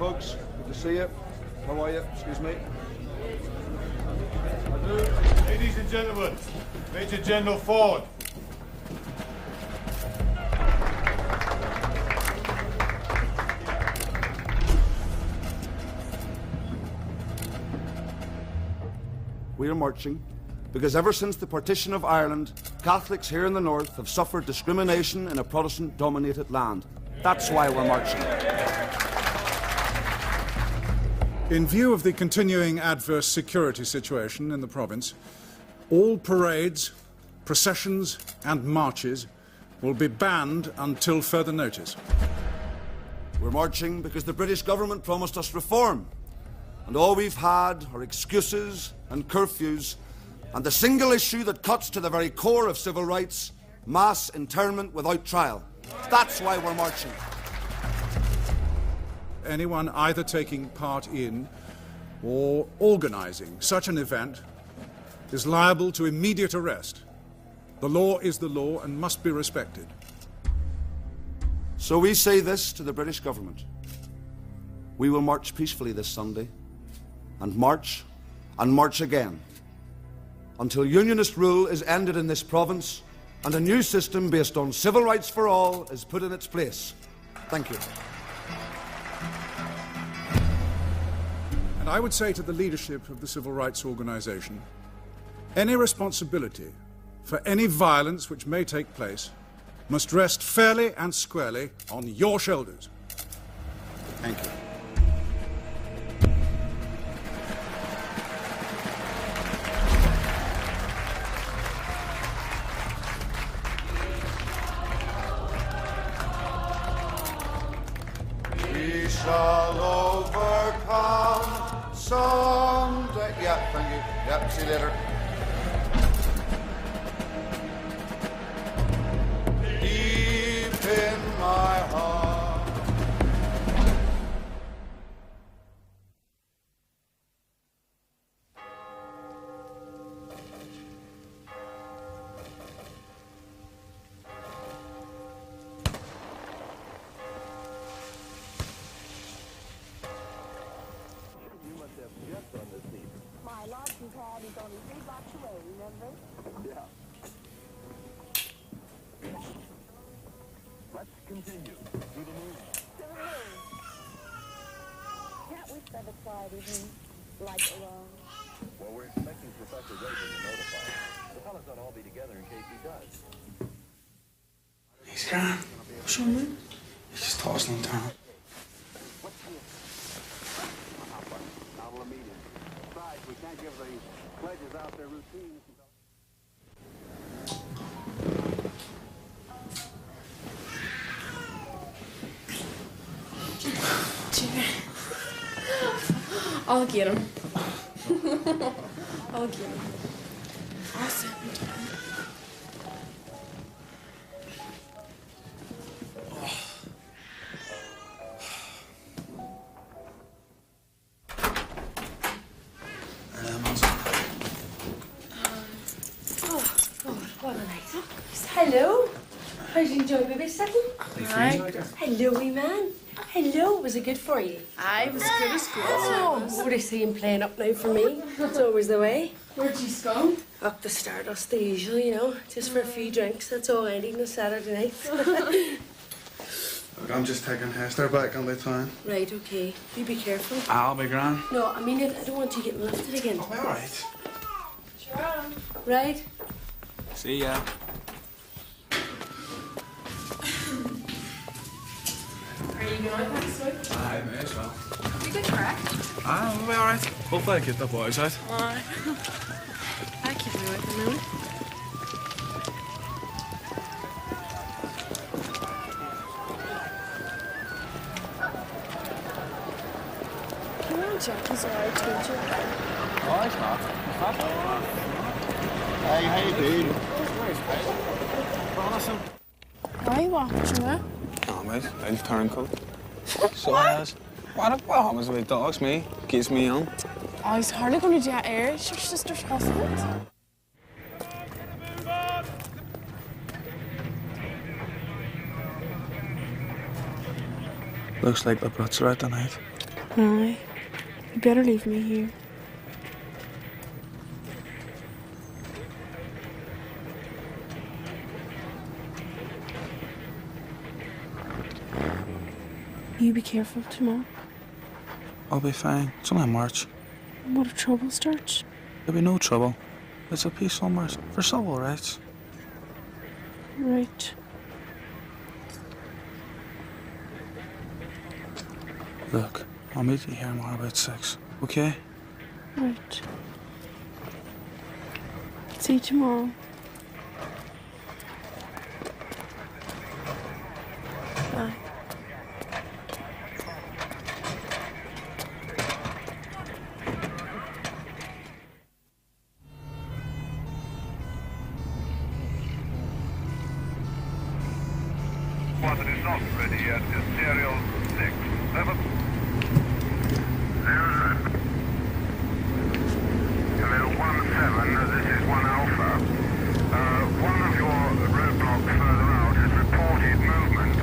folks. Good to see you. How are you? Excuse me. Ladies and gentlemen, Major General Ford. We are marching because ever since the partition of Ireland, Catholics here in the north have suffered discrimination in a Protestant-dominated land. That's why we're marching. In view of the continuing adverse security situation in the province, all parades, processions and marches will be banned until further notice. We're marching because the British government promised us reform, and all we've had are excuses and curfews, and the single issue that cuts to the very core of civil rights, mass internment without trial. That's why we're marching. Anyone either taking part in or organising such an event is liable to immediate arrest. The law is the law and must be respected. So we say this to the British government. We will march peacefully this Sunday, and march again, until unionist rule is ended in this province and a new system based on civil rights for all is put in its place. Thank you. And I would say to the leadership of the civil rights organisation, any responsibility for any violence which may take place must rest fairly and squarely on your shoulders. Thank you. We shall overcome someday. Yeah, thank you. Yeah, see you later. Deep in my heart. My license pad is only 3 blocks away, remember? Yeah. Let's continue. To the moon. To the moon. Can't we spend a quiet evening, like alone? Well, we're expecting Professor Reagan to notify us. The fellas ought to all be together in case he does. He's gone. What's wrong, man? He's just tossing and turning. What's this? Now we'll meet him. Besides, we can't give the pledges out their routines. I'll get him. I'll get him. Awesome. What a night. Hello. How did you enjoy babysitting? Hello, wee man. Hello. Was it good for you? I was good as good. Oh, what I see him playing up now for me. That's always the way. Where'd you go? Up the Stardust, the usual, you know. Just for a few drinks. That's all I need on a Saturday night. Look, I'm just taking Hester back on the town. Right, okay. You be careful. I'll be grand. No, I mean, I don't want you getting lifted again. I'll be all right. Sure. Right? See ya. Are you going out next week? Aye, may as well. You good crack? Aye, we'll be all right. Hopefully I get the boys out. Aye. I keep me with them now. Come on, Jack. He's all right, don't you? Oh, it's not. Hey, how you doing? Awesome. Why are you watching that? Oh, mate, I've turncoat. So has. What happens with dogs, me? Keeps me young. Oh, he's hardly going to do that air. It's your sister's husband. Looks like the Brits are out tonight. Aye. You better leave me here. You be careful tomorrow. I'll be fine. It's only March. What if trouble starts? There'll be no trouble. It's a peaceful march for civil rights. Right. Look, I'll meet you here tomorrow about 6, okay? Right. See you tomorrow. Bye. What is not ready yet is serial 6, 7. 1-7, this is 1 Alpha. One of your roadblocks further out has reported movement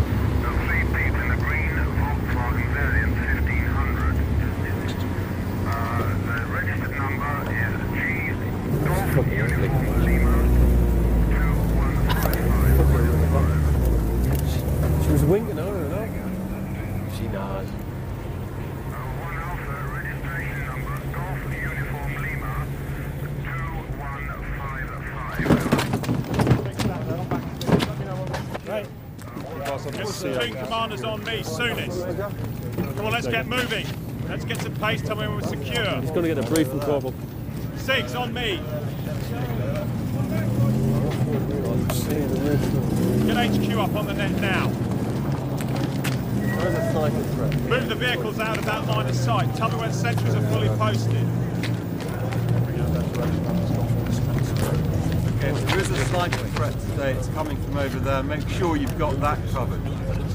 of 3 people in the green Volkswagen variant 1500. The registered number is G Golf Uniform Lima 2155. She was winking on her, no? She not. 1 Alpha registration number Golf Uniform Lima 2155. Right. Get platoon commanders on me, soonest. Come on, let's get moving. Let's get some pace, tell me when we're secure. He's going to get a briefing, Corporal. 6, on me. Get HQ up on the net now. Move the vehicles out of that line of sight. Tell me when sentries are fully posted. Okay, if there is a sniper threat today, it's coming from over there. Make sure you've got that covered.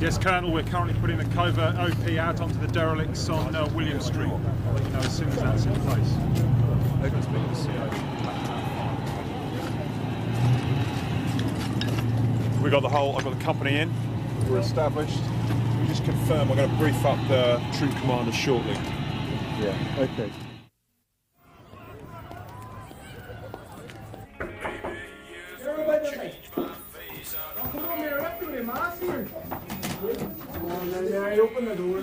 Yes, Colonel, we're currently putting the covert OP out onto the derelicts on William Street. I'll let you know as soon as that's in place. We got the whole, I've got the company in. We're established. We just confirm, I'm going to brief up the troop commander shortly. Yeah, okay. Open the door.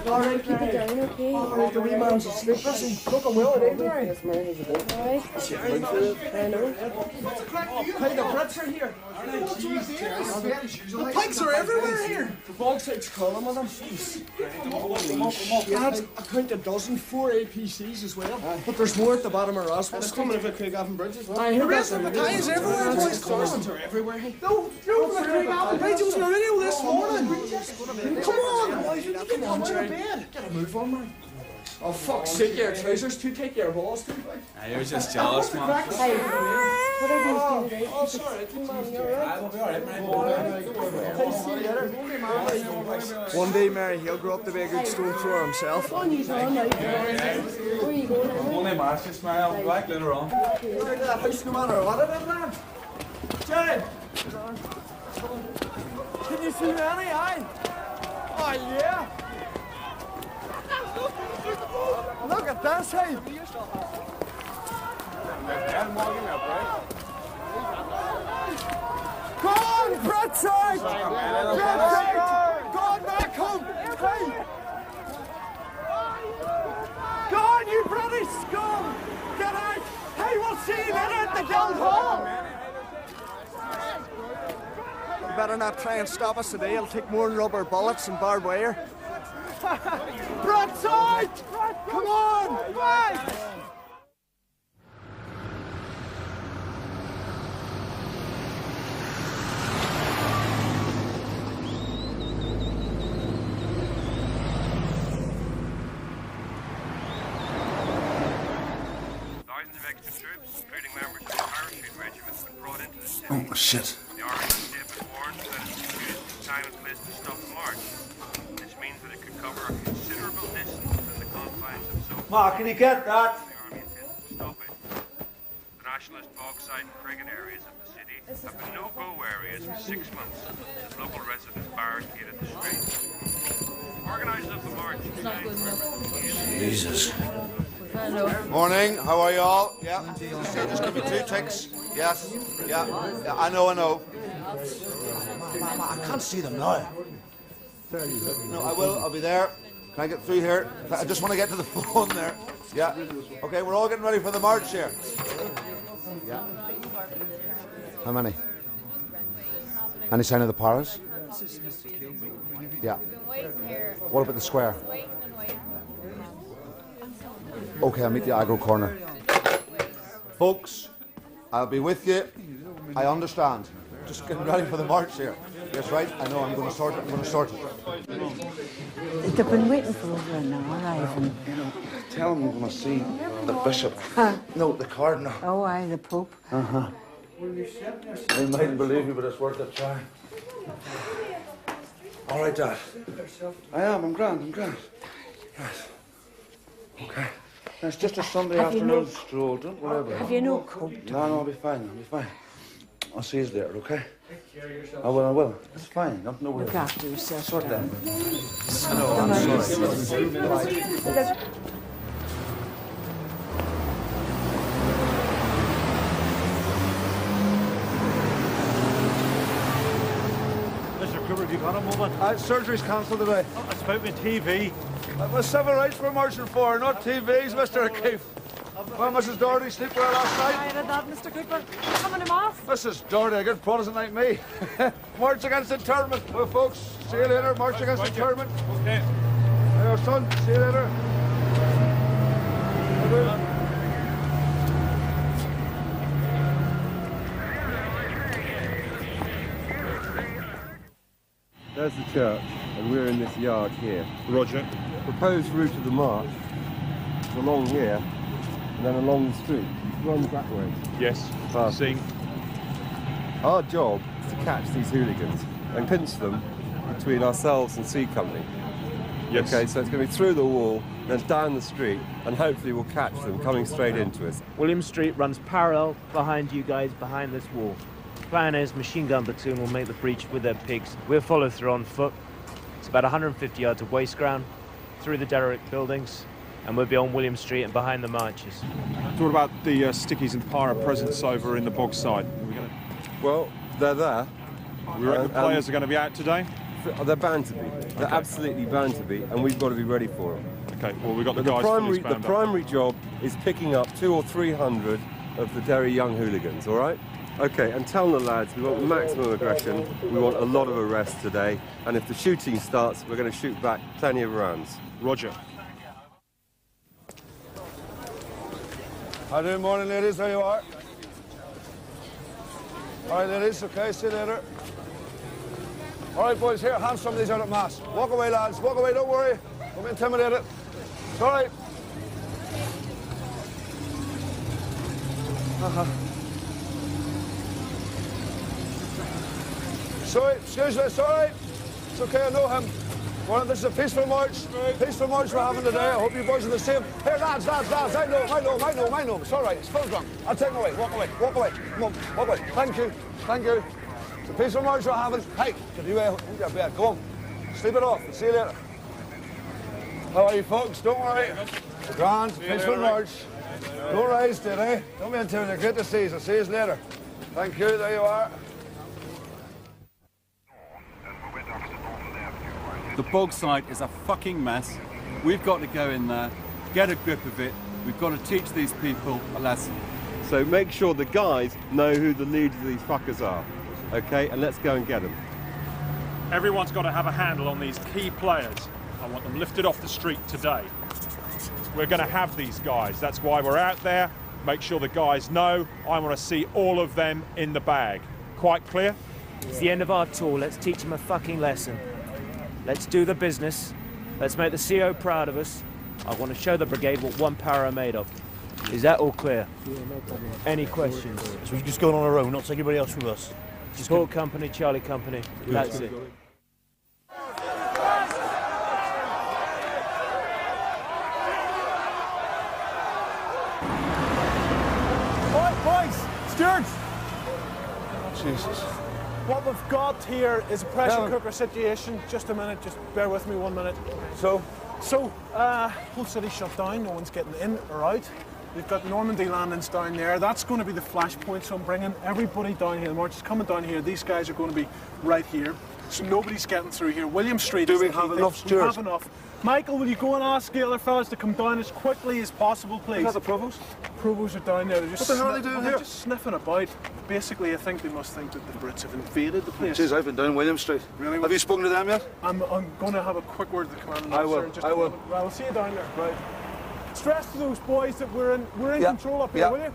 Alright, keep it down, okay? Alright, the wee man's asleep. Look, I'm well, ain't there? Yes, man, he's a bit. Alright. I know. Hey, the Brits are here. The pigs are everywhere here. The bogside's calling with them. Lads, I count a dozen, 4 APCs as well. But there's more at the bottom of Ross. It's coming over Craigavon Bridge as well. The rest of the battalions everywhere, boys. Cars are everywhere. No, Craigavon Bridge was on the radio this morning. Come on, boys, you can come out of bed. Get a move on, man. Oh, fuck's sake, your trousers too. Take your balls too. You're just jealous, man. Hey, what are these doing today? Oh, sorry, man, you're right. We'll be alright, See you later. One day, Mary, he'll grow up to be a good stone thrower himself. Where are you going now? Where are you going? Only March, just smile. Back later on. House no matter what it is, man. Jerry! Can you see me any eye? Oh, yeah! Look at this, hey! Go on, Britside! Britside! Go on back home! Hey! Go on, you British scum! Get out! Hey, we'll see you later at the Guildhall! You better not try and stop us today. It'll take more than rubber bullets and barbed wire. Broadside! Come on! Right! Thousands of extra troops, including members of the parachute regiment, have been brought into the city. Oh, shit. The Army has been warned that it is used in time and place to stop the march. This means that it could cover a considerable distance within the confines of Zone. Mark, can you get that? The Army intends to stop it. The nationalist bogside and friggin' areas of the city have been no-go areas for 6 months as local residents barricaded the streets. Organisers of the march. It's not good enough. Jesus. Hello. Morning, how are you all? Yeah, just give me 2 ticks. Yes, yeah, I know. I can't see them now. No, I will, I'll be there. Can I get through here? I just want to get to the phone there. Yeah. Okay, we're all getting ready for the march here. Yeah. How many? Any sign of the Paras? Yeah. What about the square? Okay, I'll meet the aggro corner. Folks, I'll be with you. I understand. Just getting ready for the march here. Yes, right? I know, I'm going to sort it. They've been waiting for over an hour, Ivan. Tell them I'm going to see the bishop. No, the cardinal. Oh, aye, the Pope. Uh-huh. They mightn't believe me, but it's worth a try. All right, Dad. I'm grand. Right. Okay. It's just a Sunday afternoon stroll, don't worry about it. Have you no coat? No, I'll be fine. I'll see you later, okay? I will. It's fine. No worries. Look after yourself. Sort that. I know, I'm sorry. Mr. Cooper, have you got a moment? Surgery's cancelled today. I spoke with TV. That was civil rights we're marching for, not TVs, Mr. O'Keefe. Well, Mrs. Doherty, sleep well last night? I read that, Mr. Cooper. Coming him off. Mrs. Doherty, a good Protestant like me. March against internment. Well, folks, see you later. March against internment. Okay. Hey, son, see you later. There's the church, and we're in this yard here. Roger. Proposed route of the march is along here, and then along the street. It runs that way. Yes. See. Our job is to catch these hooligans and pinch them between ourselves and C Company. Yes. Okay, so it's going to be through the wall, then down the street, and hopefully we'll catch them coming straight into us. William Street runs parallel behind you guys, behind this wall. Plan is machine gun platoon will make the breach with their pigs. We'll follow through on foot. It's about 150 yards of waste ground, through the derelict buildings, and we'll be on William Street and behind the marches. So what about the stickies and para presence over in the bog side? Well, they're there. We reckon the players are going to be out today? They're bound to be. They're absolutely bound to be, and we've got to be ready for them. Okay, well, we've got the But guys the primary job is picking up 200 or 300 of the Derry young hooligans, all right? Okay, and tell the lads we want maximum aggression, we want a lot of arrests today, and if the shooting starts, we're going to shoot back plenty of rounds. Roger. How do morning, ladies? There you are. All right, ladies. Okay, see you later. All right, boys. Here, hand some of these out at mass. Walk away, lads. Walk away. Don't worry. Don't be intimidated. It's all right. Sorry, excuse me. It's all right. It's okay. I know him. Well, this is a peaceful march. Peaceful march we're having today. I hope you boys are the same. Here, lads. I know. It's all right. It's full drunk. I'll take him away. Walk away. Come on, walk away. Thank you. It's a peaceful march we're having. Hey, get you out your bed. Go on. Sleep it off. See you later. How are you, folks? Don't worry. Grand, peaceful march. Don't rise, today. Don't be intimidated. Great to see you. I'll see you later. Thank you. There you are. The bog site is a fucking mess. We've got to go in there, get a grip of it. We've got to teach these people a lesson. So make sure the guys know who the leaders of these fuckers are, okay? And let's go and get them. Everyone's got to have a handle on these key players. I want them lifted off the street today. We're going to have these guys. That's why we're out there. Make sure the guys know. I want to see all of them in the bag. Quite clear? It's the end of our tour. Let's teach them a fucking lesson. Let's do the business. Let's make the CO proud of us. I want to show the brigade what one para are made of. Is that all clear? Yeah, no problem. Any questions? So we're just going on our own, not take anybody else with us? Just Paul Company, Charlie Company. Good. That's it. Boys! Stewards! Jesus. What we've got here is a pressure cooker situation. Just a minute, just bear with me 1 minute. So, whole city shut down, no one's getting in or out. We've got Normandy landings down there. That's going to be the flashpoint, so I'm bringing everybody down here. The march is coming down here. These guys are going to be right here. So nobody's getting through here. William Street. Do we have enough, Stuart? We have enough. Michael, will you go and ask the other fellas to come down as quickly as possible, please? Is that the provost? Provosts are down there. They're just what the hell are they doing here? They're just sniffing about. Basically, I think they must think that the Brits have invaded the place. Jeez, I've been down William Street. Really? Have you spoken to them yet? I'm going to have a quick word with the commanding I officer will. in just I a will. moment. Right, I'll see you down there. Right. Stress to those boys that we're in control up here, will you?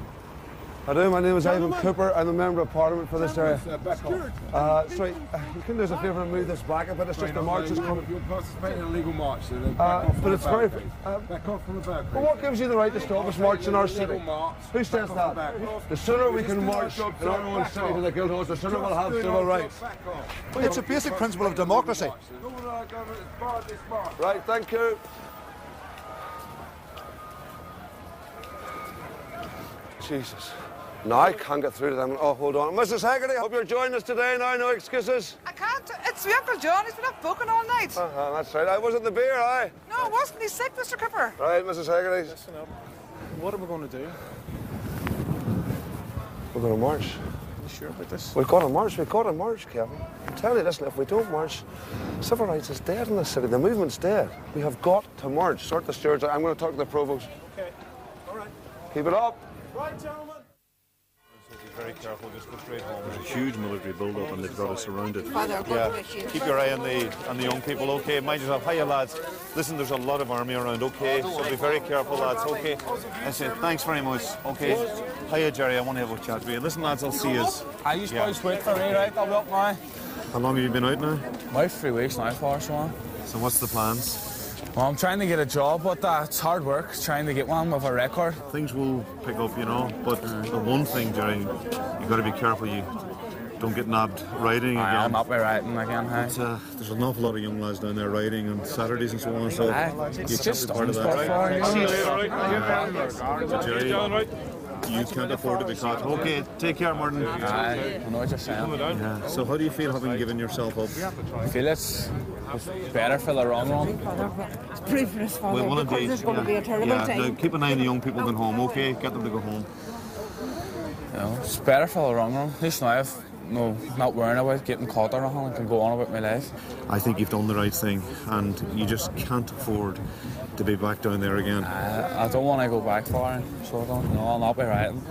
I do. My name is Ivan Cooper. I'm a member of Parliament for this area. Sorry, you can do us a favour and move this back a bit. It's just the march is coming. You're participating in a legal march, so then but it's very. back off from the back. But what gives you the right to stop us march in our city? Who says that? The sooner we can march in our own city to the Guildhalls, the sooner we'll have civil rights. It's a basic principle of democracy. Right, thank you. Jesus. No, I can't get through to them. Oh, hold on. Mrs. Haggerty, hope you're joining us today now. No excuses. I can't. It's the Uncle John. He's been up booking all night. That's right. I wasn't the beer, aye. No, it wasn't. He's sick, Mr. Cooper. Right, Mrs. Haggerty. Listen up. What are we going to do? We're going to march. Are you sure about this? We've got to march. We've got to march, Kevin. I'm telling you, listen, if we don't march, civil rights is dead in this city. The movement's dead. We have got to march. Sort the stewards out. I'm going to talk to the provost. Okay. All right. Keep it up. Right, gentlemen. Be very careful, just go straight home. There's a huge military build-up and they've got us surrounded. Father, Keep your eye on the young people, okay? Mind yourself. Hiya, lads. Listen, there's a lot of army around, okay? So be very careful, lads, okay? I said, thanks very much, okay? Hiya, Jerry, I want to have a chat with you. Listen, lads, I'll see you. I used to wait for me, right? I'll be up now. How long have you been out now? About 3 weeks now, for so on. So what's the plans? Well, I'm trying to get a job, but it's hard work, trying to get one with a record. Things will pick up, you know, but the one thing, Jerry, you've got to be careful you don't get nabbed riding again. I'm up with riding again, but, there's an awful lot of young lads down there riding on Saturdays and so on, so you can't be part of that. See you later, Jerry, you can't afford to be caught. Okay, take care, Martin. I know what you're saying. Yeah. So how do you feel having given yourself up? I feel it's better for the long run. It's pretty for his father, Well, because there's going to be a terrible time. Now, keep an eye on the young people going home, okay? Get them to go home. Yeah, it's better for the long run. At least now I've not worrying about getting caught or anything and can go on about my life. I think you've done the right thing and you just can't afford to be back down there again. I don't want to go back far, so I don't. No, I'll not be riding.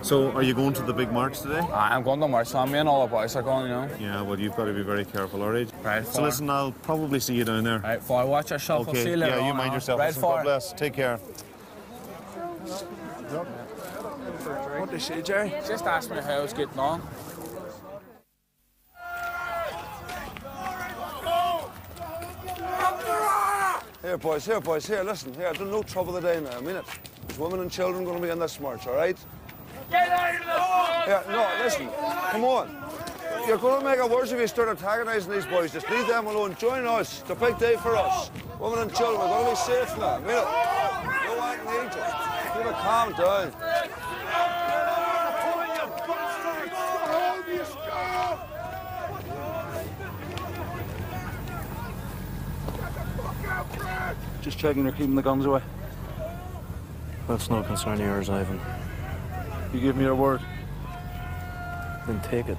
So, are you going to the big march today? I'm going to march, so me and all the boys are going, you know. Yeah, well, you've got to be very careful, all right? Right, so listen, I'll probably see you down there. Right, for watch yourself. Okay, I'll see you later yeah, you on, mind yourself. Right, Listen, God bless. Take care. What did they say, Jerry? Just ask me how I was getting on. Here, boys, here, listen, here, there's no trouble today now, I mean it. There's women and children going to be in this march, all right? Get out of the march! Yeah, no, listen, come on. You're going to make it worse if you start antagonising these boys. Just leave them alone. Join us. It's a big day for us. Women and children, we're going to be safe now. I mean it. No one needs it. Keep it calm down. Just checking you're keeping the guns away. That's no concern of yours, Ivan. You give me your word. Then take it.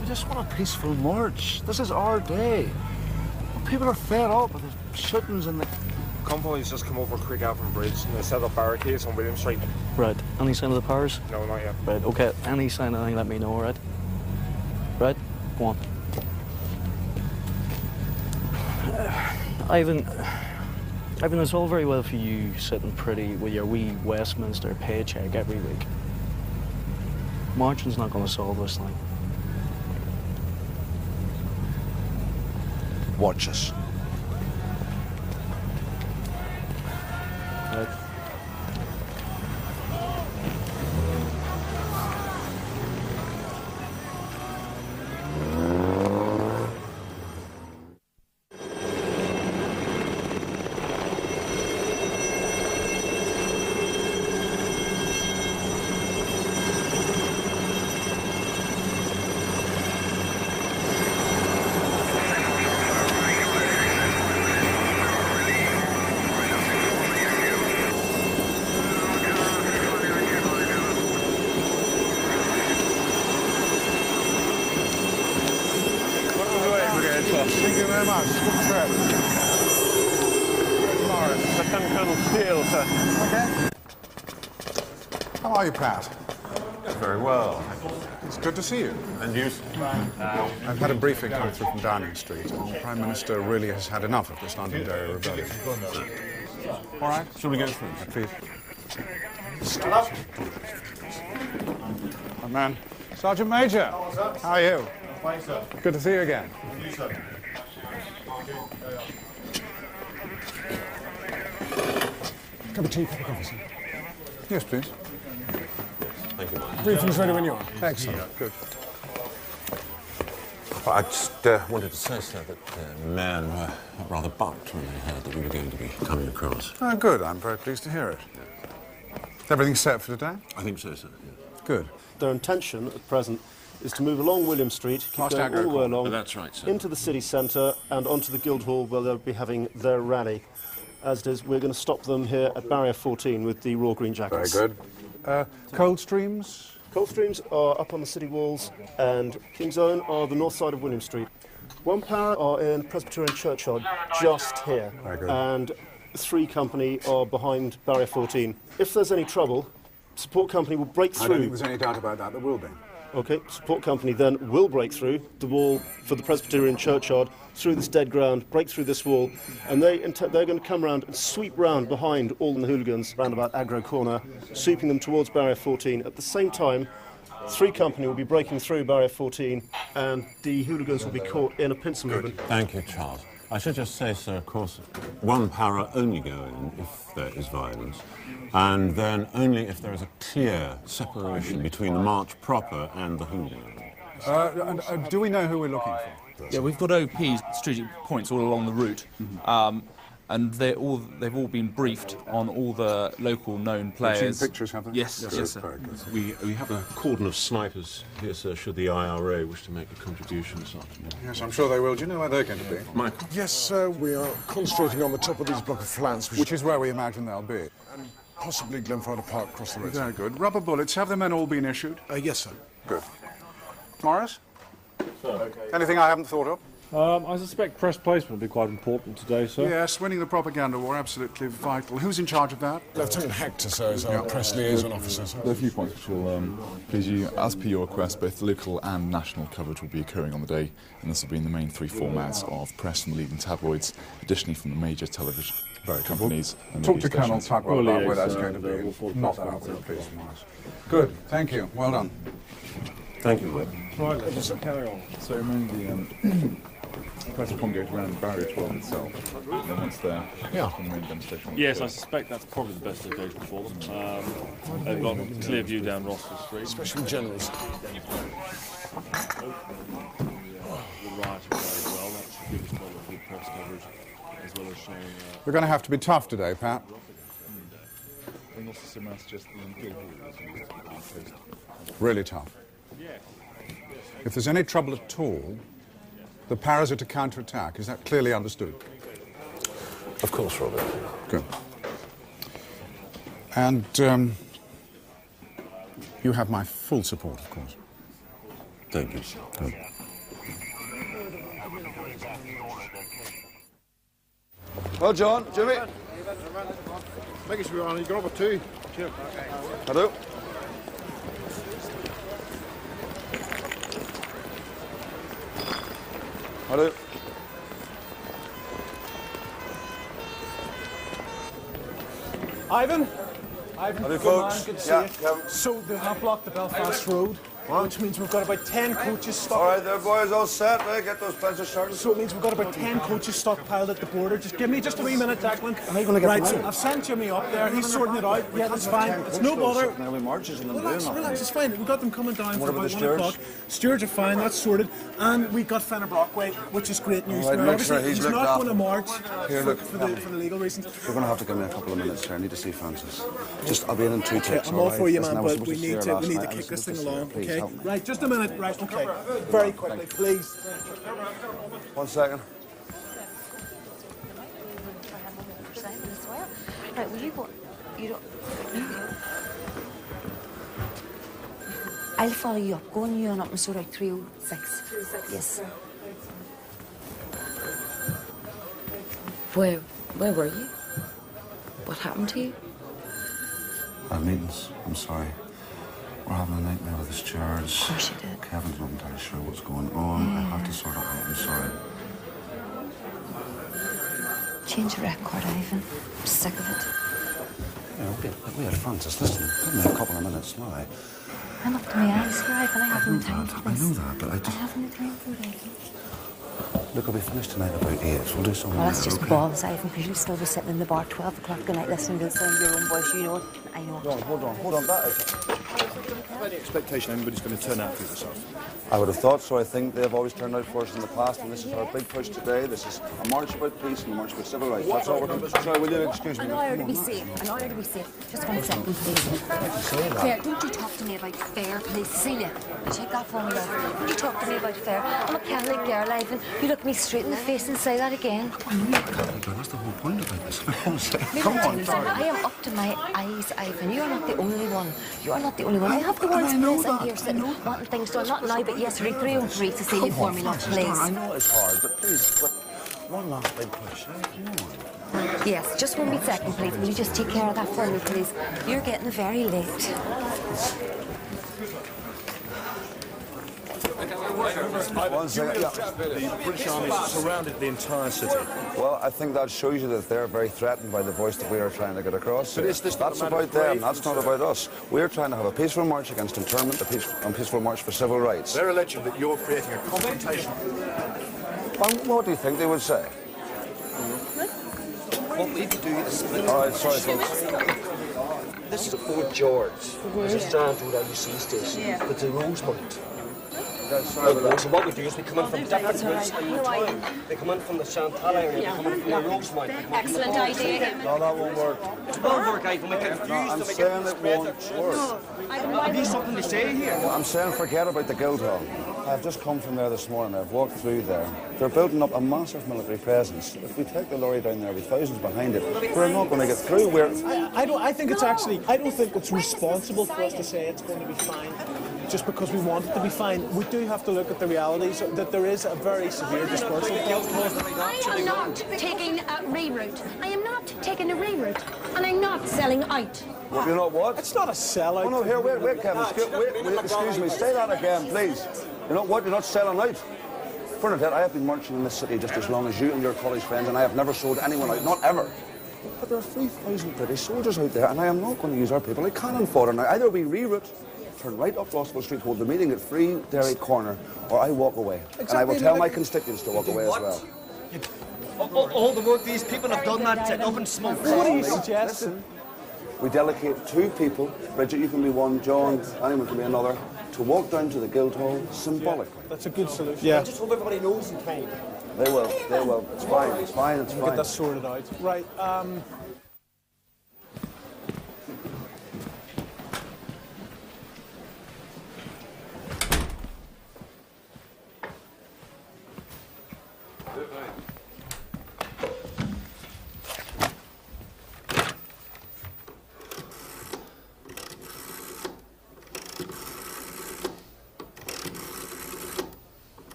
We just want a peaceful march. This is our day. People are fed up with the shootings and the... Convoys just come over Creek Avon Bridge and they set up barricades on William Street. Right. Any sign of the powers? No, not yet. Right, okay. Any sign of anything, let me know, right? Right? Go on. Ivan, it's all very well for you sitting pretty with your wee Westminster paycheck every week. Marching's not going to solve this thing. Watch us. Right. final shield. Okay. How are you, Pat? Very well. It's good to see you. And you? I've had a briefing come through from Downing Street, and the Prime Minister really has had enough of this Londonderry rebellion. All right, shall we go through? Please. My man. Sergeant Major, how are you? Fine, sir. Good to see you again. And you, sir. Cup of tea, cup of coffee, sir. Yes, please. Thank you. Briefing's ready when you are. Excellent. Good. Well, I just wanted to say, sir, that the men were rather bucked when they heard that we were going to be coming across. Oh, good. I'm very pleased to hear it. Everything set for today? I think so, sir. Yeah. Good. Their intention at present is to move along William Street, keep going all the way along, that's right, sir. into the city centre and onto the Guildhall where they'll be having their rally. As it is, we're going to stop them here at Barrier 14 with the Raw Green Jackets. Very good. Coldstreams? Coldstreams are up on the city walls, and King's Own are the north side of William Street. One Para are in Presbyterian Churchyard, just here. Very good. And 3 Company are behind Barrier 14. If there's any trouble, Support Company will break through. I don't think there's any doubt about that. There will be. OK, Support Company then will break through the wall for the Presbyterian Churchyard, through this dead ground, break through this wall, and they're going to come round and sweep round behind all the hooligans round about Aggro Corner, sweeping them towards Barrier 14. At the same time, 3 Company will be breaking through Barrier 14, and the hooligans will be caught in a pincer movement. Thank you, Charles. I should just say, sir, of course, 1 Para only go in if there is violence, and then only if there is a clear separation between the march proper and the hooligans. Do we know who we're looking for? Yeah, we've got OPs, strategic points all along the route, and they've all been briefed on all the local known players. You've seen pictures, have they? Yes, yes, sir. Very good. We have a cordon of snipers here, sir, should the IRA wish to make a contribution this afternoon. Yes, I'm sure they will. Do you know where they're going to be? Michael? Yes, sir, we are concentrating on the top of these block of flats, Which is where we imagine they'll be. and possibly Glenfather Park across the road. Very good. Rubber bullets, have the men all been issued? Yes, sir. Good. Morris? Sir. Anything I haven't thought of? I suspect press placement will be quite important today, sir. Yes, winning the propaganda war, absolutely vital. Who's in charge of that? Lieutenant Hector, sir, is our press liaison officer, sir. There are a few points which will please you. As per your request, both local and national coverage will be occurring on the day, and this will be in the main 3 formats of press from the leading tabloids, additionally from the major television companies. And Talk to radio Colonel stations. Tugwell about where that's going to be. Not that out, please, Morris. Good, thank you. Well done. Thank you, Whip. Right, let's carry on. So remember the press will congregate around Barrier 12 itself, and then once they're the main demonstration. Yes, I suspect that's probably the best location for them. They've got a clear view down Rossall Street. Especially generals. The riot very well. That should give us quite a good press coverage, as well as showing. We're going to have to be tough today, Pat. I think also Simon suggests the Guildhall is used to be faced. Really tough. If there's any trouble at all, the Paras are to counter-attack. Is that clearly understood? Of course, Robert. Good. And you have my full support, of course. Thank you. Good. Well, John, Jimmy. Make us be on, you got over 2. Hello. Hello. Ivan, Hello, good folks. man, good to Yeah, see you. So they have blocked the Belfast Road, which means we've got about 10 coaches stocked. All right, there, boys, all set. Right, get those pencils started. So it means we've got about 10 coaches stockpiled at the border. Just give me just a wee minute, Declan. How are you gonna get right, them so out? I've sent Jimmy up there. He's sorting it out. Yeah, that's fine. It's no bother. Now we marches and Relax, it's fine. We've got them coming down What for about about the 1 stewards? o'clock. Stewards are fine, that's sorted. And we've got Fenner Brockway, which is great news. All right, Now, make obviously, sure he's he's looked not going to after. march Here, look. for the legal reasons. You're going to have to give me a couple of minutes here. I need to see Francis. Just, I'll be in 2 takes. I'm all for you, Listen, man, I was but supposed we see need her last to night. I kick was this thing supposed to see her. along, Please okay? help me. Right, just a minute. Right, okay. Very quickly, please. 1 second. Right, will you go? You don't. I'll follow you up. Go on you on up and sort out 306. 306. Yes. Where were you? What happened to you? I had meetings. I'm sorry. We're having a nightmare with this charge. Of course you did. Kevin's not entirely sure what's going on. I have to sort it out. I'm sorry. Change the record, Ivan. I'm sick of it. We had Francis. Listen, give me a couple of minutes now. I'm up to my eyes here, Ivan. I haven't the time for this. I know that, but I haven't the time for it, Ivan. Look, I'll be finished tonight about 8. We'll do something. Well, that's just okay? balls, Ivan, because you'll still be sitting in the bar 12 o'clock the night listening to the sound of your own voice. You know it. I know it. Hold on. That is... Any expectation anybody's going to turn out for this afternoon? I would have thought so. I think they've always turned out for us in the past, and this is our big push today. This is a march about peace and a march about civil rights. That's all we're doing. Sorry, will you excuse me? An honour to be safe. An honour to be safe. Just 1 second, please. Fair, don't you talk to me about fair, please. Celia, take that for me, love. Don't you talk to me about fair. I'm a Catholic girl, Ivan. You look me straight in the face and say that again. I know you're a Catholic girl. That's the whole point about this. Come on, I am up to my eyes, Ivan. You are not the only one. You are not the only one. I have the words present here sitting, wanting things done. Not now, but yesterday, 3 on 3 to see you for me, love, please. I know it's hard, but please, one last big push. Come on. Yes, just 1 second, please. Will you just take care of that for me, please? You're getting very late. The British Army surrounded the entire city. Well, I think that shows you that they're very threatened by the voice that we are trying to get across. But is this That's about them. That's not about us. We're trying to have a peaceful march against internment, a peaceful march for civil rights. They're alleging that you're creating a confrontation. What do you think they would say? What we could do is split. All right, sorry, folks. This is at Fort George. There's a stand road IUC station. It's a Rosemount. So what we do is we come in from different routes in town. They come in from the Chantal area, they come in from the Rosemount. Excellent idea. No, that won't work. It will work, Ivan. We confuse them. I'm saying it won't work. Have you something to say here? I'm saying forget about the Guildhall. I've just come from there this morning. I've walked through there. They're building up a massive military presence. If we take the lorry down there with thousands behind it, we're not going to get through. I think it's actually, I don't think it's responsible for us to say it's going to be fine just because we want it to be fine. We do have to look at the realities that there is a very severe dispersal. I am not taking a reroute. I am not taking a reroute, and I'm not selling out. Well, you're not what? It's not a sellout. Oh no, here, wait, Kevin. Wait, excuse me. Say that again, please. You're not what? You're not selling out. Bernadette, I have been marching in this city just as long as you and your college friends, and I have never sold anyone out, not ever. But there are 3,000 British soldiers out there, and I am not going to use our people like cannon fodder. Now, either we reroute, turn right up Rossville Street, hold the meeting at Free Derry Corner, or I walk away. Exactly. And I will tell my constituents to walk away as well. All the work these people have done, that's it, up in smoke. What are you suggesting? Listen, we delegate 2 people, Bridget, you can be one, John, anyone can be another, to walk down to the Guildhall symbolically. Yeah, that's a good solution. Yeah. I just hope everybody knows in time. They will. It's fine. It's fine. Get that sorted out. Right.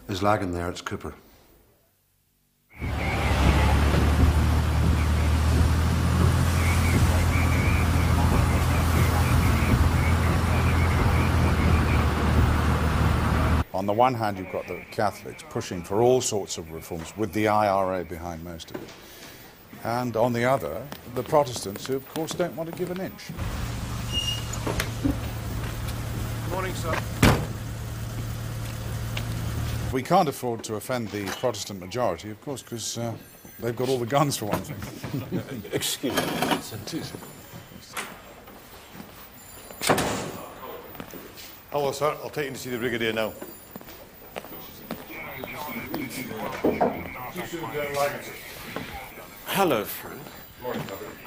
There's lagging there, it's Cooper. On the one hand, you've got the Catholics pushing for all sorts of reforms, with the IRA behind most of it. And on the other, the Protestants, who, of course, don't want to give an inch. Good morning, sir. We can't afford to offend the Protestant majority, of course, because they've got all the guns, for one thing. Excuse me. Hello, sir. I'll take you to see the Brigadier now. Hello, Frank.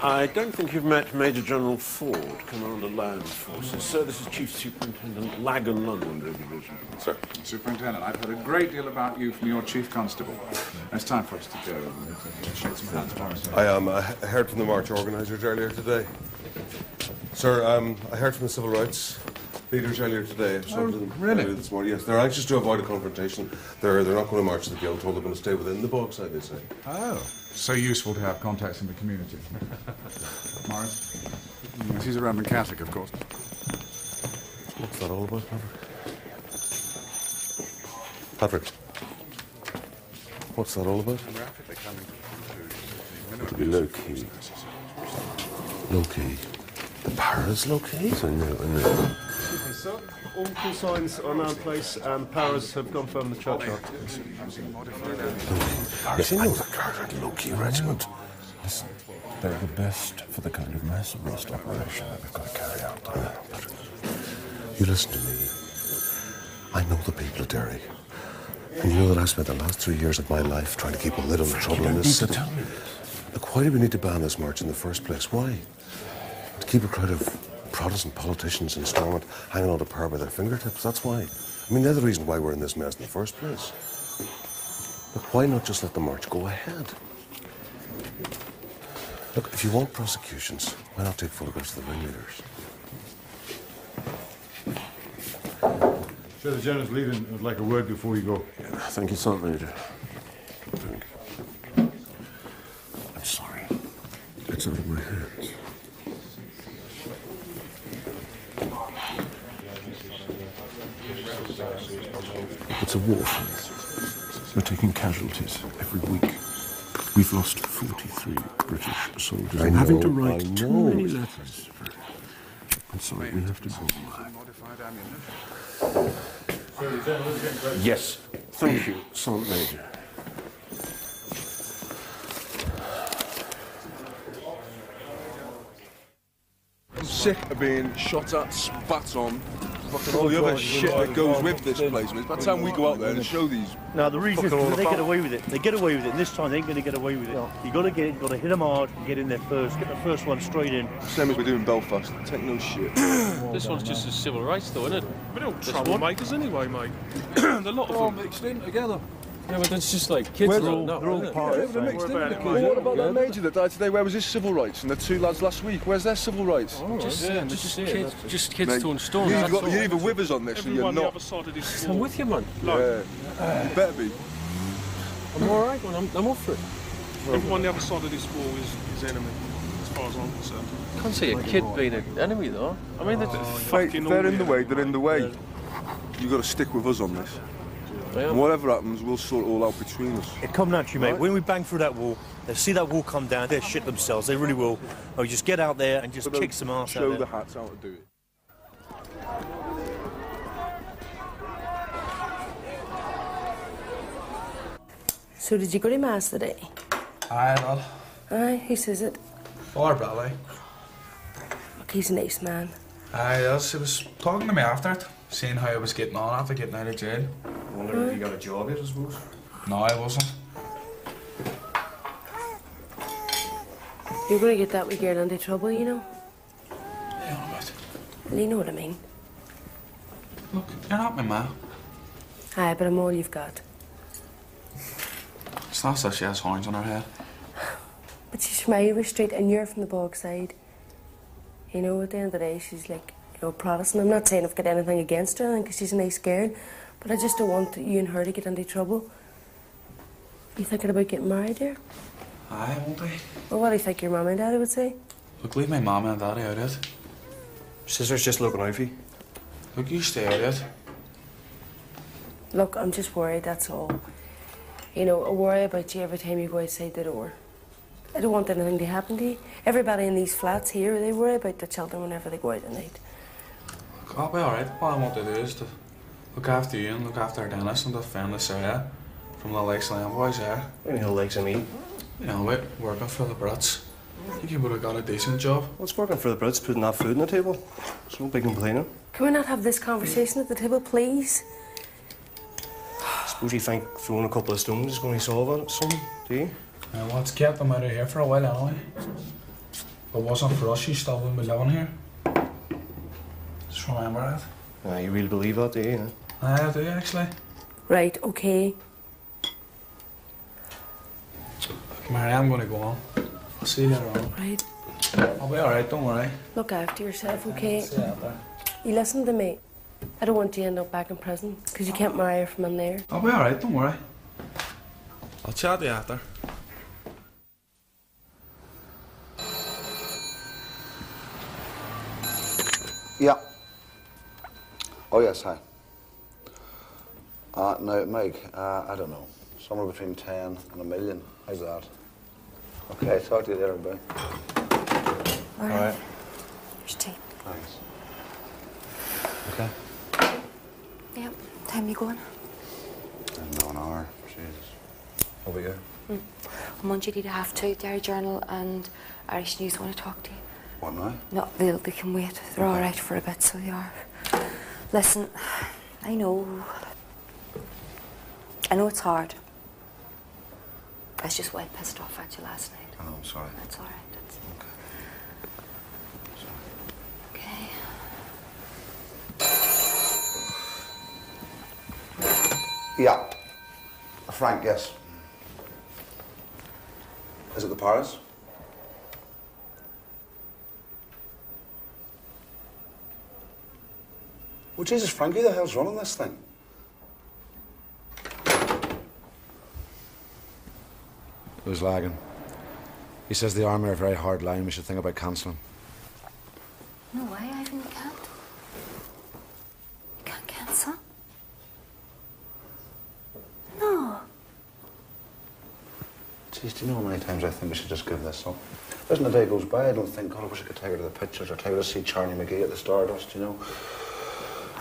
I don't think you've met Major General Ford, Commander Land Forces. Sir, this is Chief Superintendent Lagan London Division. Sir, Superintendent, I've heard a great deal about you from your Chief Constable. It's time for us to go and shake some hands for us. I heard from the march organisers earlier today. Sir, I heard from the civil rights. leaders earlier today. Really? Earlier this morning. Yes, they're anxious to avoid a confrontation. They're not going to march to the Guildhall. They're going to stay within the Bogside, they say. Oh, so useful to have contacts in the community. Morris? Yes, he's a Roman Catholic, of course. What's that all about, Patrick? What's that all about? Be low-key. Low-key. The Paris low-key? I know. So, all call signs are now in place and powers have gone from the churchyard. Yes, I know the Carter low-key regiment. Listen, they're the best for the kind of mass arrest operation that we've got to carry out. You listen to me. I know the people of Derry. And you know that I spent the last 3 years of my life trying to keep a lid on the trouble in this city. Look, why do we need to ban this march in the first place? Why? To keep a crowd of Protestant politicians in Stormont hanging on to power by their fingertips, that's why. I mean, they're the reason why we're in this mess in the first place. Look, why not just let the march go ahead? Look, if you want prosecutions, why not take photographs of the ringleaders? Sure, the General's leaving. I'd like a word before you go. Yeah, thank you, Sergeant Major. I'm sorry. It's out of my hands. It's a war. We're taking casualties every week. We've lost 43 British soldiers. I'm having to write too many letters. I'm sorry, we have to go. Yes, thank you, Sergeant Major. I'm sick of being shot at, spat on, fucking all the other shit that goes with this place. By the time we go out there and show these... No, the reason is because they get away with it. They get away with it, and this time they ain't going to get away with it. No. You got to hit them hard and get in there first. Get the first one straight in. Same as we do in Belfast. Take no shit. This one's just as civil rights, though, isn't it? We're all troublemakers anyway, mate. A lot of all them mixed in together. Yeah, but that's just like kids. They're all part of it. What about that major that died today? Where was his civil rights? And the two lads last week, where's their civil rights? Just kids throwing stones. You're either with us on this or you're not. I'm with you, man. Yeah. You better be. I'm all right, man. I'm up for it. Everyone on the other side of this wall is enemy, as far as I'm concerned. I can't see a kid being an enemy, though. I mean, they're in the way. They're in the way. You've got to stick with us on this. And whatever happens, we'll sort it all out between us. It come naturally, mate. Right? When we bang through that wall, they see that wall come down, they'll shit themselves. They really will. Or you just get out there and just kick some ass out there. Show the hats how to do it. So did you go to Mass today? Aye, lad. Aye, who says it? Our Billy. Look, he's a nice man. Aye, yes, he was talking to me after it, seeing how I was getting on after getting out of jail. I wonder if you got a job yet, I suppose. No, I wasn't. You're going to get that wee girl into trouble, you know? Yeah, I'm right. You know what I mean? Look, you're not my ma. Aye, but I'm all you've got. It's not that she has horns on her head. But she's from Irish Street and you're from the Bogside. You know, at the end of the day, she's like, you know, Protestant. I'm not saying I've got anything against her because she's a nice girl, but I just don't want you and her to get into trouble. You thinking about getting married here? Aye, won't I? Well, what do you think your mum and daddy would say? Look, leave my mum and daddy out of it. Sister's just looking out for you. Look, you stay out of it. Look, I'm just worried, that's all. You know, I worry about you every time you go outside the door. I don't want anything to happen to you. Everybody in these flats here, they worry about the children whenever they go out at night. Look, I'll be alright. All I want to do is to look after you and look after Dennis and defend this area from the likes of them boys there. Any of the likes of me? You know, wait, working for the Brits. I think you would have got a decent job. What's working for the Brits? Putting that food on the table? There's no big complaining. Can we not have this conversation at the table, please? I suppose you think throwing a couple of stones is going to solve something, do you? Well, it's kept them out of here for a while anyway. If it wasn't for us, you still wouldn't be living here. Just remember that. You really believe that, do you? Aye, I do, actually. Right, okay. Mary, I'm going to go on. I'll see you later on. Right. I'll be alright, don't worry. Look after yourself, okay? See you out there. You listen to me. I don't want you to end up back in prison, because you can't marry her from in there. I'll be alright, don't worry. I'll chat to you after. Yeah. Oh, yes, hi. Now, Meg, I don't know. Somewhere between 10 and $1 million. How's that? Okay, talk to you later, bye. All right. Here's tea. Thanks. Okay? Yep. Time you going? In an hour. Jesus. Over we go. On Monday, you need to have to. Derry Journal and Irish News want to talk to you. What now? No, they can wait. They're all right for a bit, so they are. Listen, I know it's hard. I was just well pissed off at you last night. I know, I'm sorry. That's all right. That's okay. Yeah. Frank, yes. Is it the Paris? Well, Jesus, Frank, who the hell's running this thing? It was lagging. He says the army are a very hard line. We should think about cancelling. No way, Ivan, you can't. You can't cancel? No. Jeez, do you know how many times I think we should just give this up? There isn't a day goes by I don't think, God, I wish I could take her to the pictures or take her to see Charlie McGee at the Stardust, you know?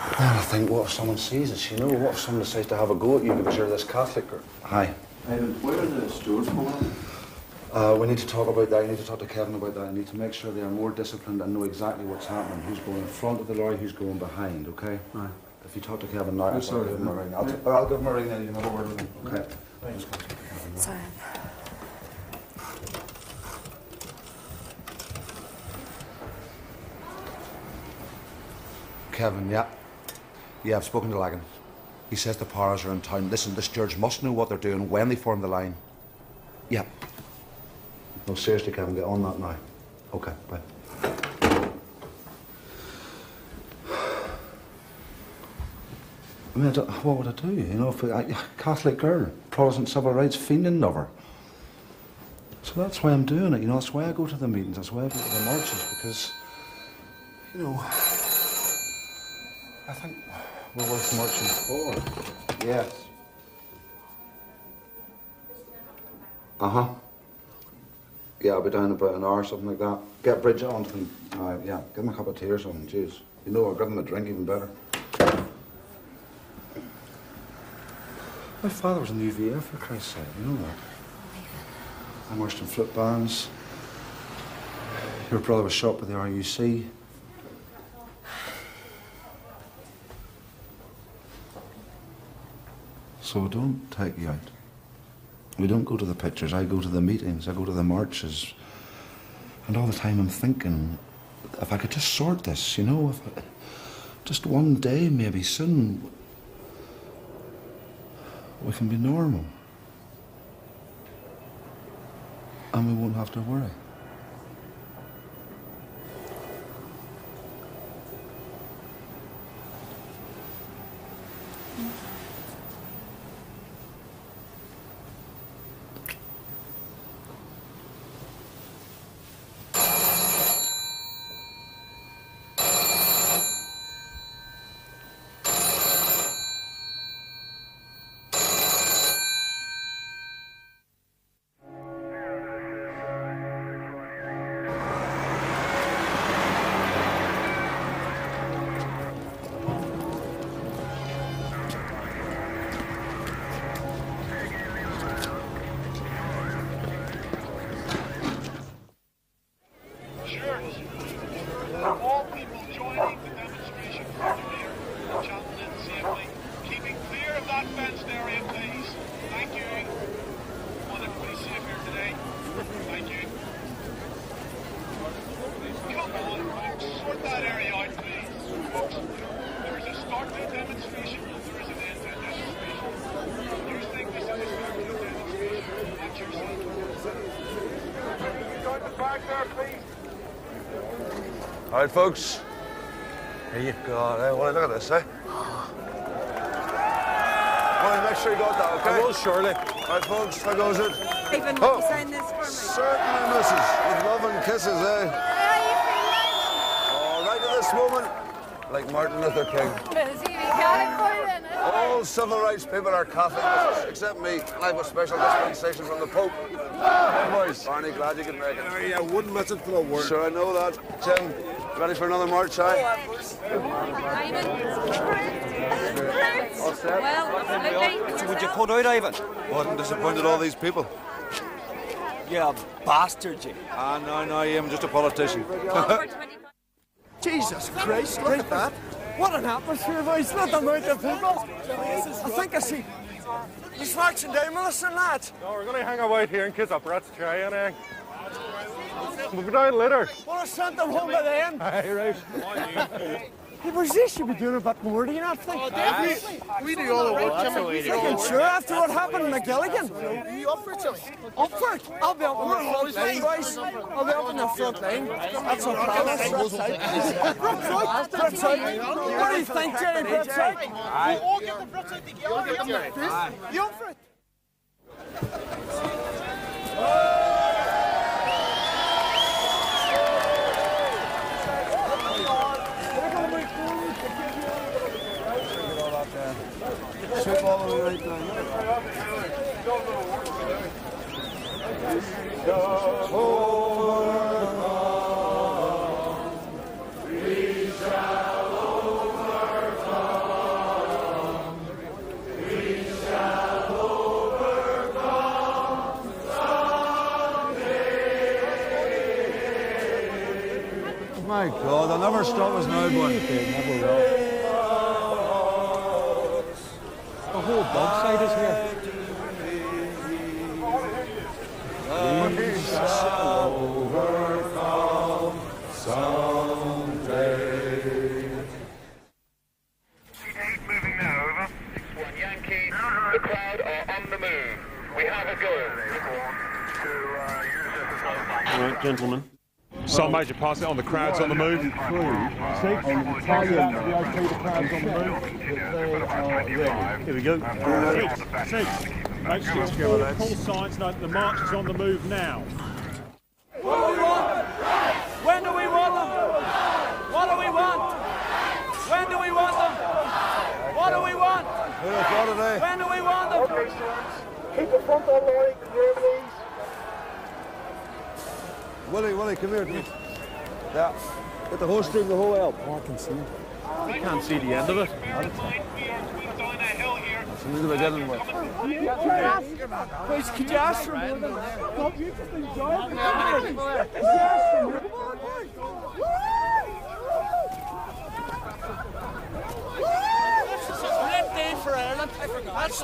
And I think, what if someone sees it, you know? What if someone decides to have a go at you because you're this Catholic? Or... Hi. Where are the stewards going? We need to talk about that. You need to talk to Kevin about that. I need to make sure they are more disciplined and know exactly what's happening. Who's going in front of the lorry, who's going behind, okay? Aye. If you talk to Kevin now, I'll give him a ring. I'll give him a ring and you can have a word with him. Okay. Sorry. Kevin, yeah. Yeah, I've spoken to Lagan. He says the Paras are in town. Listen, this George must know what they're doing when they form the line. Yeah. No, seriously, Kevin, get on that now. Okay, bye. I mean, what would I do? You know, if a Catholic girl, Protestant civil rights fiending lover. So that's why I'm doing it. You know, that's why I go to the meetings. That's why I go to the marches, because, you know, I think we're worth marching for. Yes. Uh-huh. Yeah, I'll be down in about an hour or something like that. Get Bridget on to them. Yeah, give them a cup of tea or something. Jeez. You know, I'll give them a drink even better. My father was in the UVA, for Christ's sake. You know that. I marched in flip bands. Your brother was shot by the RUC. So I don't take you out. We don't go to the pictures. I go to the meetings. I go to the marches. And all the time I'm thinking, if I could just sort this, you know, just one day maybe soon, we can be normal. And we won't have to worry. All right, folks. Hey, God, hey, well, look at this, eh? Well, make sure you got that, okay? I will, surely. Right, folks, how goes it? Even Oh, sign this for me. certainly, missus. With love and kisses, eh? All right to this woman, like Martin Luther King. All civil rights people are Catholics, except me, and I have a special dispensation from the Pope. Hey, boys. Barney, glad you could make it. Oh, yeah, wouldn't miss it for the word. Sure, I know that. Jim, ready for another march, eh? All set? So would you put out, Ivan? Wasn't disappointed all these people. Yeah, bastard, you. No, I'm just a politician. Jesus Christ, look at that. What an atmosphere, boys. Look at the amount of people. I think I see. He's marching down with us and lads. No, we're going to hang out here and kiss up Brett's tray, and we'll go down later. Well, I sent them home by then. Aye, right. Hey, boys, they should be doing a bit more, do you not think? Oh, definitely. We do all the work, Jimmy. Sure, after what happened in McGilligan. You up for it, Jimmy? Up for it. I'll be up on the front line, boys. I'll be up on the front line. That's no problem. Brits out. What do you think, Jerry? Brits out? We'll all get the Brits out together. You up for it? Sweep all the way right down. My God, they'll never stop us now, boy. Never will. The whole dog side is here. We shall overcome someday. Moving now, over. 6-1 Yankee. The crowd are on the move. We have a go. All right, gentlemen. Sergeant Major, pass it on. The crowd's on the move. 6 on the battalion. The crowd's on the move. Here we go. 6. Make sure full signs note the march is on the move now. What do we want? When do we want them? What do we want? When do we want them? What do we want? When do we want them? Keep the front on line, clear, please. Willie, come here to me. Yeah. Get the whole stream, the whole help. Oh, I can see. I can't see the end of it. It's a little bit getting wet. Boys, could you ask for more than that? Stop, you just enjoy it. It's a great day for Ireland. I forgot. That's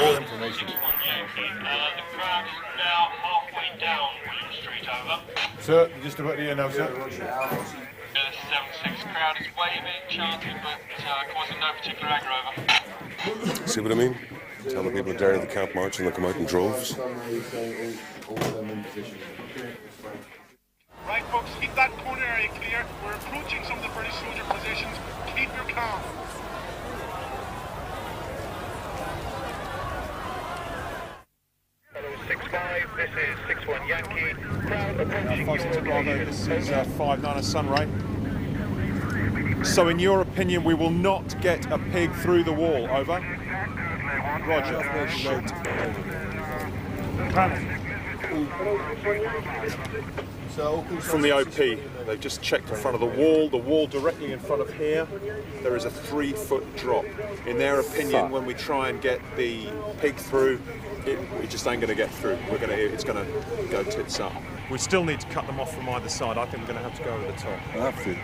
All information. The crowd is now halfway down William Street, over. Sir, just about here now, sir. The 7-6 crowd is waving, chanting, but causing no particular anger, over. See what I mean? Tell the people at Derry they can't march and they come out in droves. Right, folks, keep that corner area clear. We're approaching some of the British soldier positions. Keep your calm. Hello, 6-5. This is 6-1 Yankee. Crowd approaching your location. This is 5-9 Sunray. So in your opinion, we will not get a pig through the wall, over? Roger. From the OP, they've just checked in front of the wall directly in front of here, there is a 3-foot drop. In their opinion, when we try and get the pig through, it just ain't going to get through. It's going to go tits up. We still need to cut them off from either side. I think we're going to have to go over the top. We'll have to.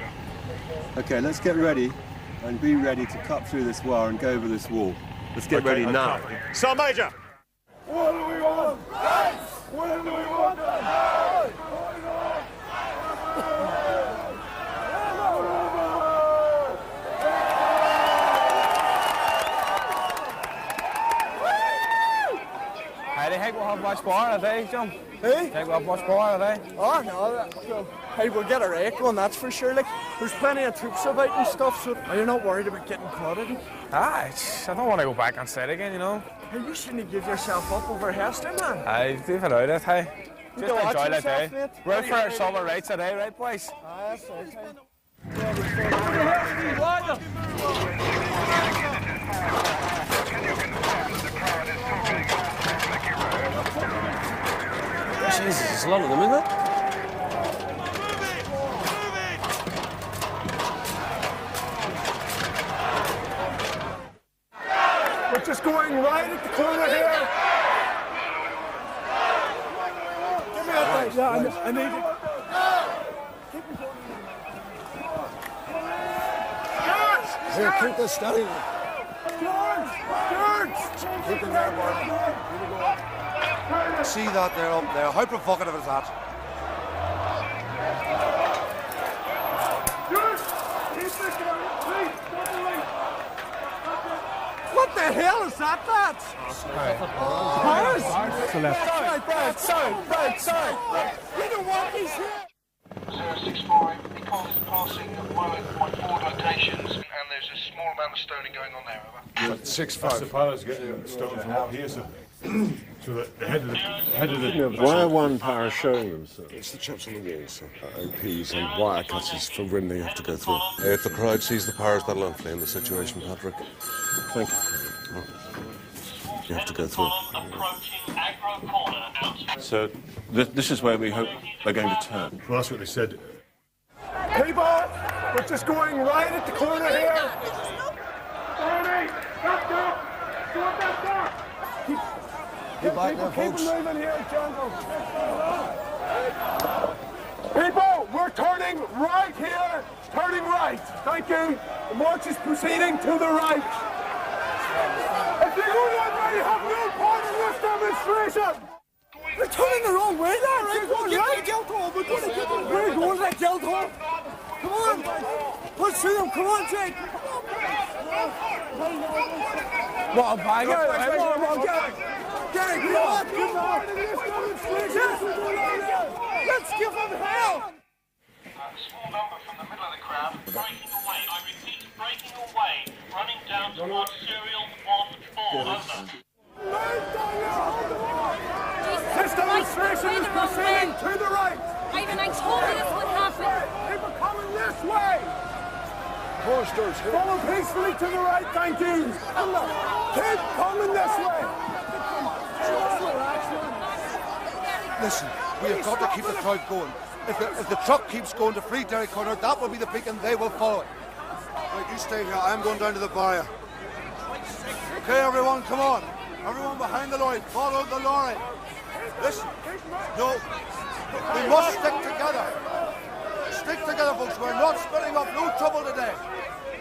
Okay, let's get ready and be ready to cut through this wire and go over this wall. Let's get ready now. Sergeant Major! What do we want? When do we want them? we'll have much bar today, John. Hey? Think we'll have much bar today. Oh, no. Hey, we'll get a rake on, that's for sure. Like, there's plenty of troops about and stuff, so are you not worried about getting caught in? I don't want to go back on set again, you know. Hey, you shouldn't give yourself up over Hester, man. Aye, leave it out, hey. Just enjoy that day. Mate. We're out for our summer rates today, right, boys? Aye, that's right. Jesus, there's a lot of them, isn't there? We're just going right at the corner here. Give me that thing. Yeah, I need it. Here, keep this steady. George! Keep it there, boy. See that there up there? How provocative is that? What the hell is that, lads? Paris? Sorry. We don't want these here. 064, because passing one at four locations, and there's a small amount of stoning going on there, over. 6-5. The pilot's getting stones from up here, so the head of the Why are one power showing them, sir? It's the chaps on the walls, sir. OPs and wire cutters for when they have to go through. If the crowd sees the powers, that'll inflame the situation, Patrick. Thank you. You have to go through. So, this is where we hope they're going to turn. Well, that's what they said. People, we're just going right at the corner here. Keep back there, folks. Keep moving here, Jungle. People, we're turning right here. Turning right. Thank you. The march is proceeding to the right. If you go that way, you have no part in this demonstration. We're turning the wrong way there, right? We're going right. We're going to that Guildhall. Come on. Push through them. Come on, Jake. Well, bang it. Come on, get it. Get it. Come on. Let's give them hell. A small number from the middle of the crowd breaking away. I repeat, breaking away, running down towards serial 1-4. Over. This demonstration is proceeding to the right. Ivan, I told you this would happen. People coming this way. Posters here. Follow peacefully to the right, thank you. Keep coming this way. Listen, we have got to keep the crowd going. If the truck keeps going to Free Derry Corner, that will be the peak and they will follow it. Right, you stay here. I'm going down to the barrier. Okay, everyone, come on. Everyone behind the lorry, follow the lorry. Listen, no, we must stick together. Stick together, folks. We're not splitting up. No trouble today.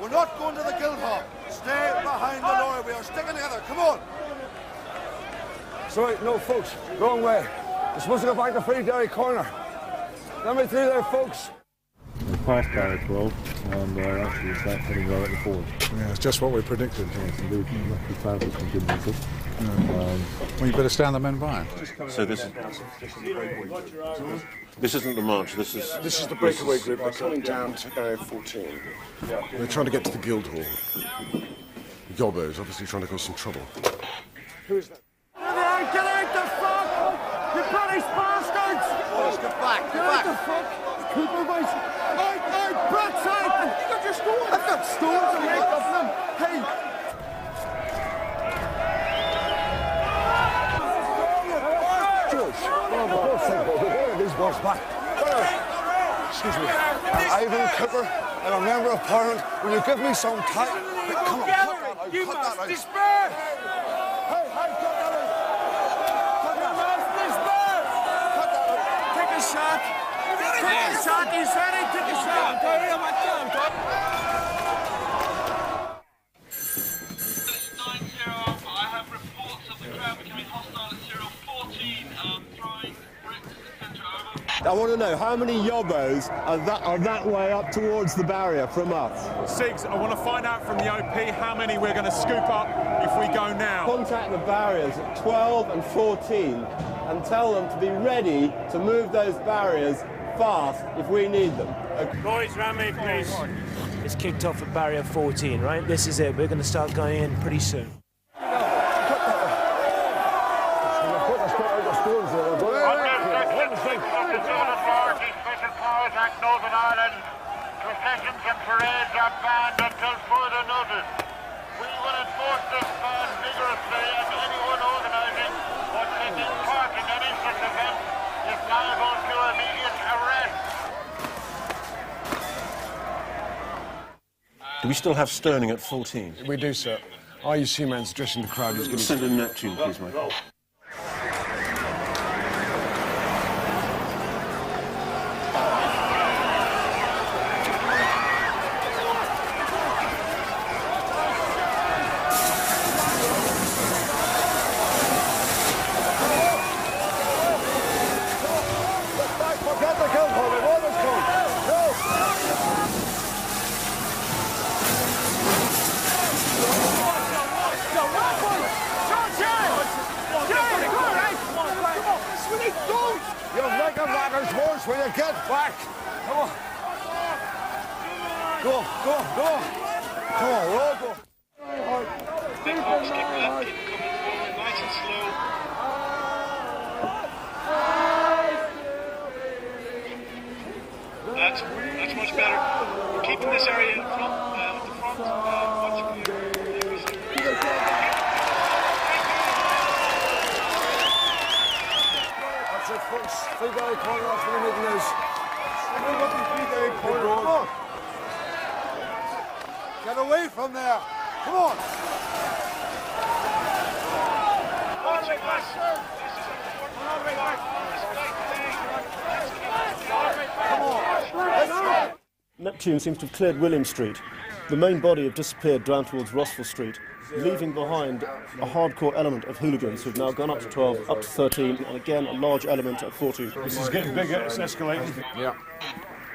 We're not going to the Guildhall. Stay behind the lorry. We are sticking together. Come on. Sorry, no, folks. Wrong way. We're supposed to go back to Free Derry Corner. Let me through there, folks. We passed barrier 12 and actually start heading right at the forward. Yeah, it's just what we predicted. Yes, indeed. The cloud was contingency. Well, you better stand the men by. So this isn't the march, this is the breakaway group. They're coming down to area 14. They're trying to get to the Guildhall. Gobbo's obviously trying to cause some trouble. Who is that? Get out the fuck! You British bastards! Boys, get back, Get out the fuck! Cooper boys! Out, Brits out! Look, you're stones! I've got stones to make of them! Hey! George, these boys back. Excuse me. Ivan Cooper, I'm a member of Parliament. Will you give me some time? Come on, cut that out. You Cut must that out. disperse! Hey, cut that out! You must disperse! Take a shot! Take a shot! He's ready! Take a shot! I have reports of the crowd becoming hostile at serial 14, throwing bricks, etc. Over. I want to know how many yobbos are that way up towards the barrier from us. Sigs, I want to find out from the OP how many we're going to scoop up if we go now. Contact the barriers at 12 and 14 and tell them to be ready to move those barriers fast if we need them. Okay. Boys, round me, please. It's kicked off at barrier 14, right? This is it. We're going to start going in pretty soon. Northern Ireland, processions and parades are banned until further notice. We will enforce this ban vigorously, and anyone organising or taking part in any such event is liable to immediate arrest. Do we still have Sterling at 14? We do, sir. RUC man's addressing the crowd. Who's going to send a Neptune, please, Michael. Will you get back? Come on. Go. Come on, we'll all go. Big box kick left, keep coming forward, nice and slow. That's much better. We're keeping this area in front, at the front. That's it, folks. Free Derry corner off for the mid-news. Free Derry corner. Come on. Get away from there. Come on. Neptune seems to have cleared William Street. The main body have disappeared down towards Rossville Street, leaving behind a hardcore element of hooligans who've now gone up to 12, up to 13, and again a large element at 14. This is getting bigger, it's escalating. Yeah.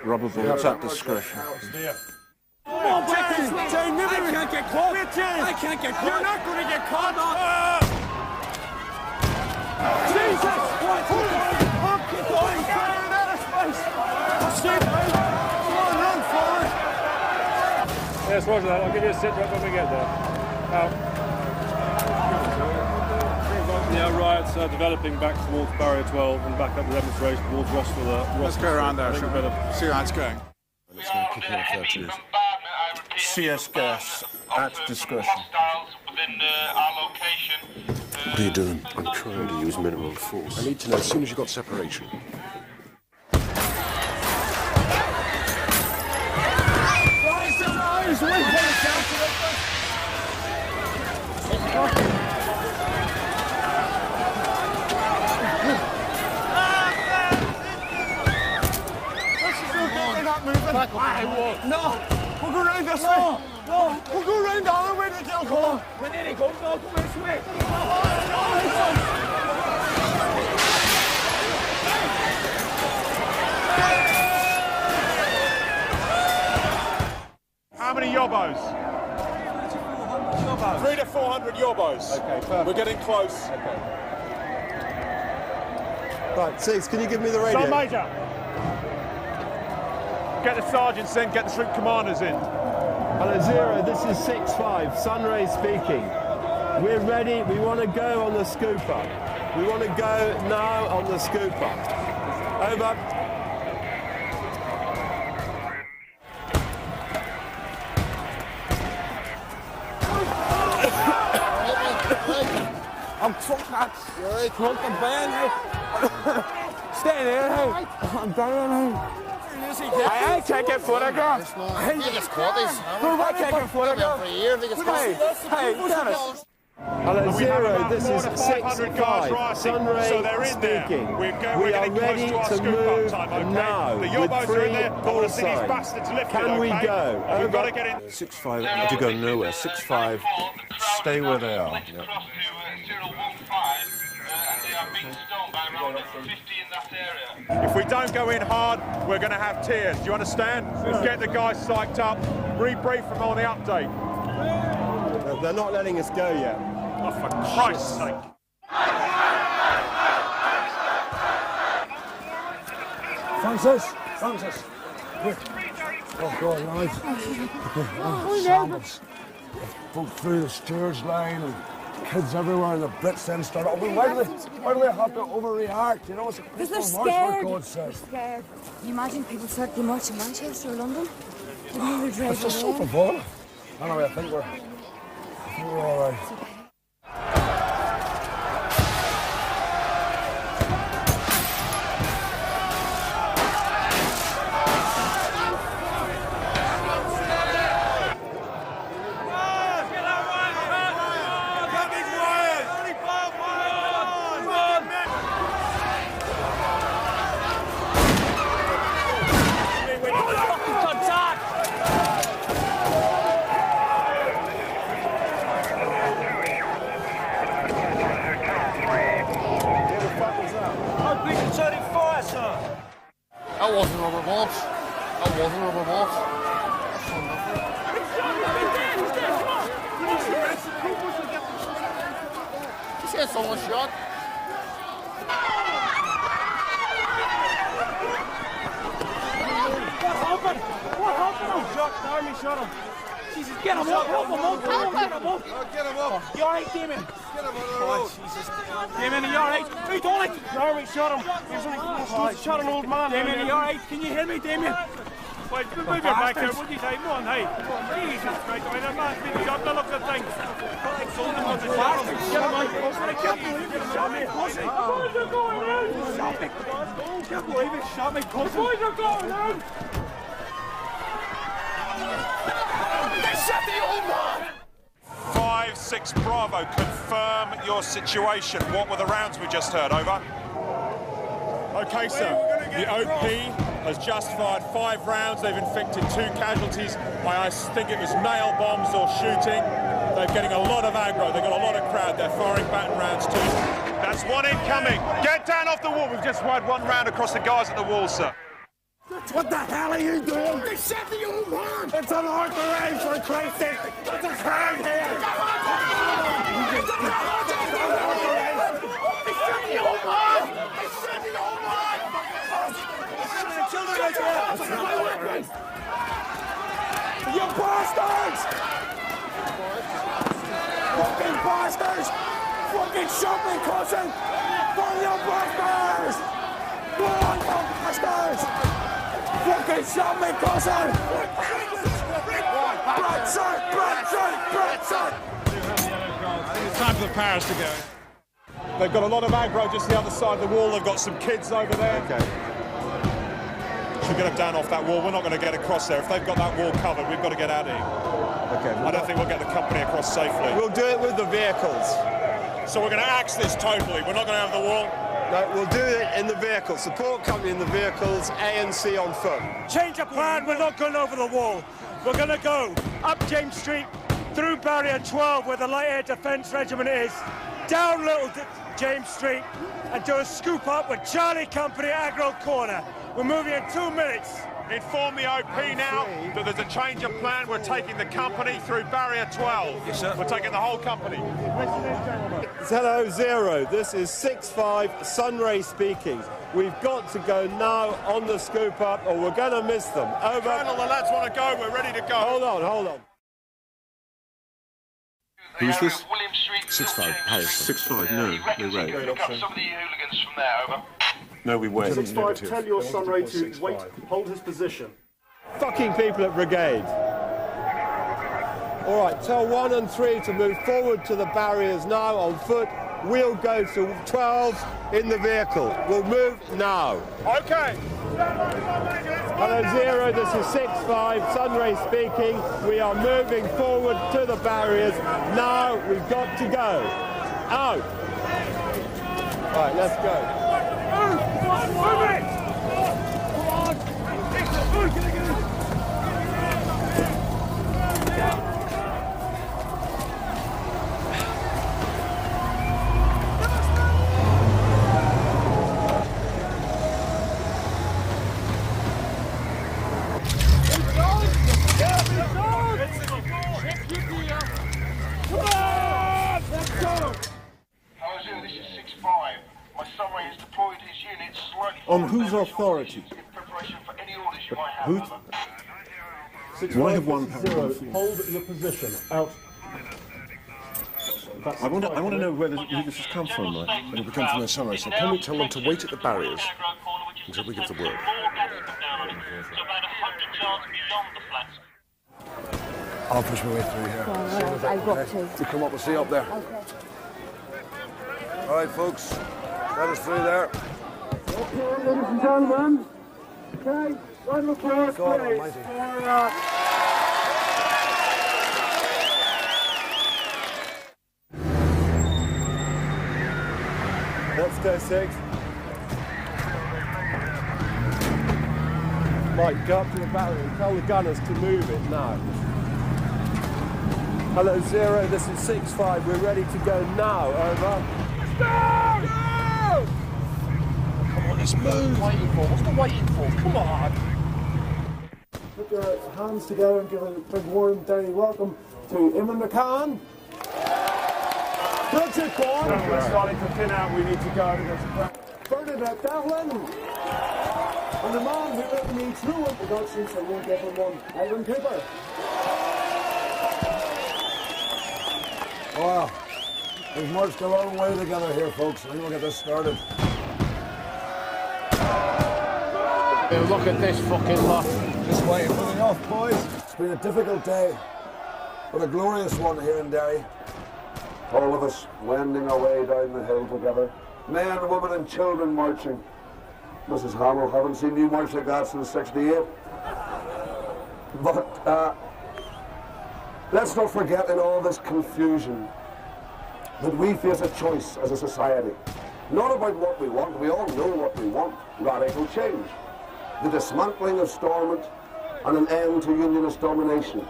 Rubber bullets at discretion. Come on, Jane! I can't get caught! I can't get caught! You're not going to get caught! Jesus! What? Keep going! Get out of space! Come on, run forward! Yes, roger that. I'll give you a sit rep when we get there. Yeah, riots are developing back towards Barrier 12 and back up the demonstration towards Rossville. Let's go around there, shall we? See how it's going. It's going to kick off there too. CS gas at discretion. What are you doing? I'm trying to use minimum force. I need to know as soon as you've got separation. No! We'll go round this way! No! We'll go round the other way to kill Colin! When he goes, no, come this way! How many yobbos? 300 to 400 yobbos. Okay, perfect. We're getting close. Okay. Right, Six, can you give me the radio? Sergeant Major! Get the sergeants in, get the troop commanders in. Hello, Zero, this is 6-5, Sunray speaking. We're ready, we want to go on the scooper. We want to go now on the scooper. Over. I'm drunk and banned, hey. Stay there, hey. I'm down, hey. I can't get photographs. I can't get photographs. Hey, Dennis. Hello, Zero, this is 6-5, Sunray speaking. We are ready to move now with 3 call signs. Can we go? Over. 6-5 to go nowhere. 6-5, stay where they are. If we don't go in hard, we're going to have tears. Do you understand? Get the guys psyched up. Rebrief them on the update. They're not letting us go yet. Oh, for Christ's sake. Francis. Quick. Oh, God, lads. Shambles. Folk through the steerage line and kids everywhere, and the Brits then start. Oh, why do they have to overreact? You know, it's a because they're march, scared. for God's sake. They're scared. Can you imagine people start to march in Manchester or London? It's just so provocative. Anyway, I think we're all right. That wasn't rubber bolts. You said someone shot. What happened? Shot the army shot him. Jesus, get him up, help him up, get him up. You alright, Damien? Get him on the road. Jesus. Damien, are you alright? Hey, don't it? The army shot him. He's shot an old man. Damien, are you alright? Can you hear me, Damien? Wait, move your back there, what do you say? Come on, hey. Jesus Christ, I mean, that man's been shot, now look at things. Get him on the saddle. Get him on. I can't believe it shot me, pussy. The boys are going out. Shot me. I can't believe it shot me, pussy. The boys are going out. They shot the old man! 5-6 Bravo, confirm your situation. What were the rounds we just heard? Over. Okay, sir. The OP has just fired 5 rounds. They've inflicted 2 casualties. I think it was nail bombs or shooting. They're getting a lot of aggro. They've got a lot of crowd. They're firing baton rounds too. That's one incoming. Get down off the wall. We've just fired 1 round across the guys at the wall, sir. What the hell are you doing? They shot the old man! It's an orphanage, for Christ's sake! It's a crowd here! They shot the old man! They shot the old man! Children right there! You bastards! Fucking bastards! Fucking shot me, cousin! For you bastards! Go on, you bastards! Fucking shot me, cousin! Bradshot! It's time for the Paris to go. They've got a lot of aggro just the other side of the wall. They've got some kids over there. Okay. Should get them down off that wall. We're not going to get across there. If they've got that wall covered, we've got to get out of here. Okay. I don't think we'll get the company across safely. We'll do it with the vehicles. So we're going to axe this totally. We're not going to have the wall. No, we'll do it in the vehicles. Support company in the vehicles, ANC on foot. Change of plan, we're not going over the wall. We're going to go up James Street, through Barrier 12 where the Light Air Defence Regiment is, down Little James Street and do a scoop up with Charlie Company at Aggro Corner. We're moving in 2 minutes. Inform the OP now that there's a change of plan. We're taking the company through Barrier 12. Yes, sir. We're taking the whole company. Hello, Zero. This is 6-5 Sunray speaking. We've got to go now on the scoop up or we're going to miss them. Over. Colonel, the lads want to go. We're ready to go. Hold on. Who's this? 6-5. Paris. 6-5. No right. Some of the hooligans from there, over. No, we won't. 6-5, tell your Sunray to wait, hold his position. Fucking people at Brigade. All right, tell 1 and 3 to move forward to the barriers now on foot. We'll go to 12 in the vehicle. We'll move now. Okay. Hello, Zero. This is 6-5, Sunray speaking. We are moving forward to the barriers. Now we've got to go. Out. All right, let's go. Move it! On whose authority? Why have one pound? Hold your position. Out. I want to know where this has come from, Mike. It'll come from the summer, so can we tell them to wait at the barriers until we give the word? I'll push my way through here. I'll go too. You come up and see up there. Okay. All right, folks. Let us through there. Okay, ladies and gentlemen. Okay, round of applause, God please. almighty. Let's go, 6. Mike, go up to the battery and tell the gunners to move it now. Hello, 0, this is 6-5. We're ready to go now. Over. Go! Come on, let's move. What's the waiting for? What's the waiting for? Come on. Put your hands together and give a big warm Derry welcome to Eamon McCann. Good it, boy. We're starting to thin out. We need to go. Bernadette Devlin. And the man who let me through introduction, so we'll give him one. Ivan Cooper. Wow. We've marched a long way together here, folks. I think we'll get this started. Look at this fucking lot. Just waiting for the off, boys. It's been a difficult day, but a glorious one here in Derry. All of us wending our way down the hill together. Men, women and children marching. Mrs. Hamill, haven't seen you march like that since '68. But let's not forget in all this confusion that we face a choice as a society. Not about what we want, we all know what we want. Radical change. The dismantling of Stormont and an end to unionist domination.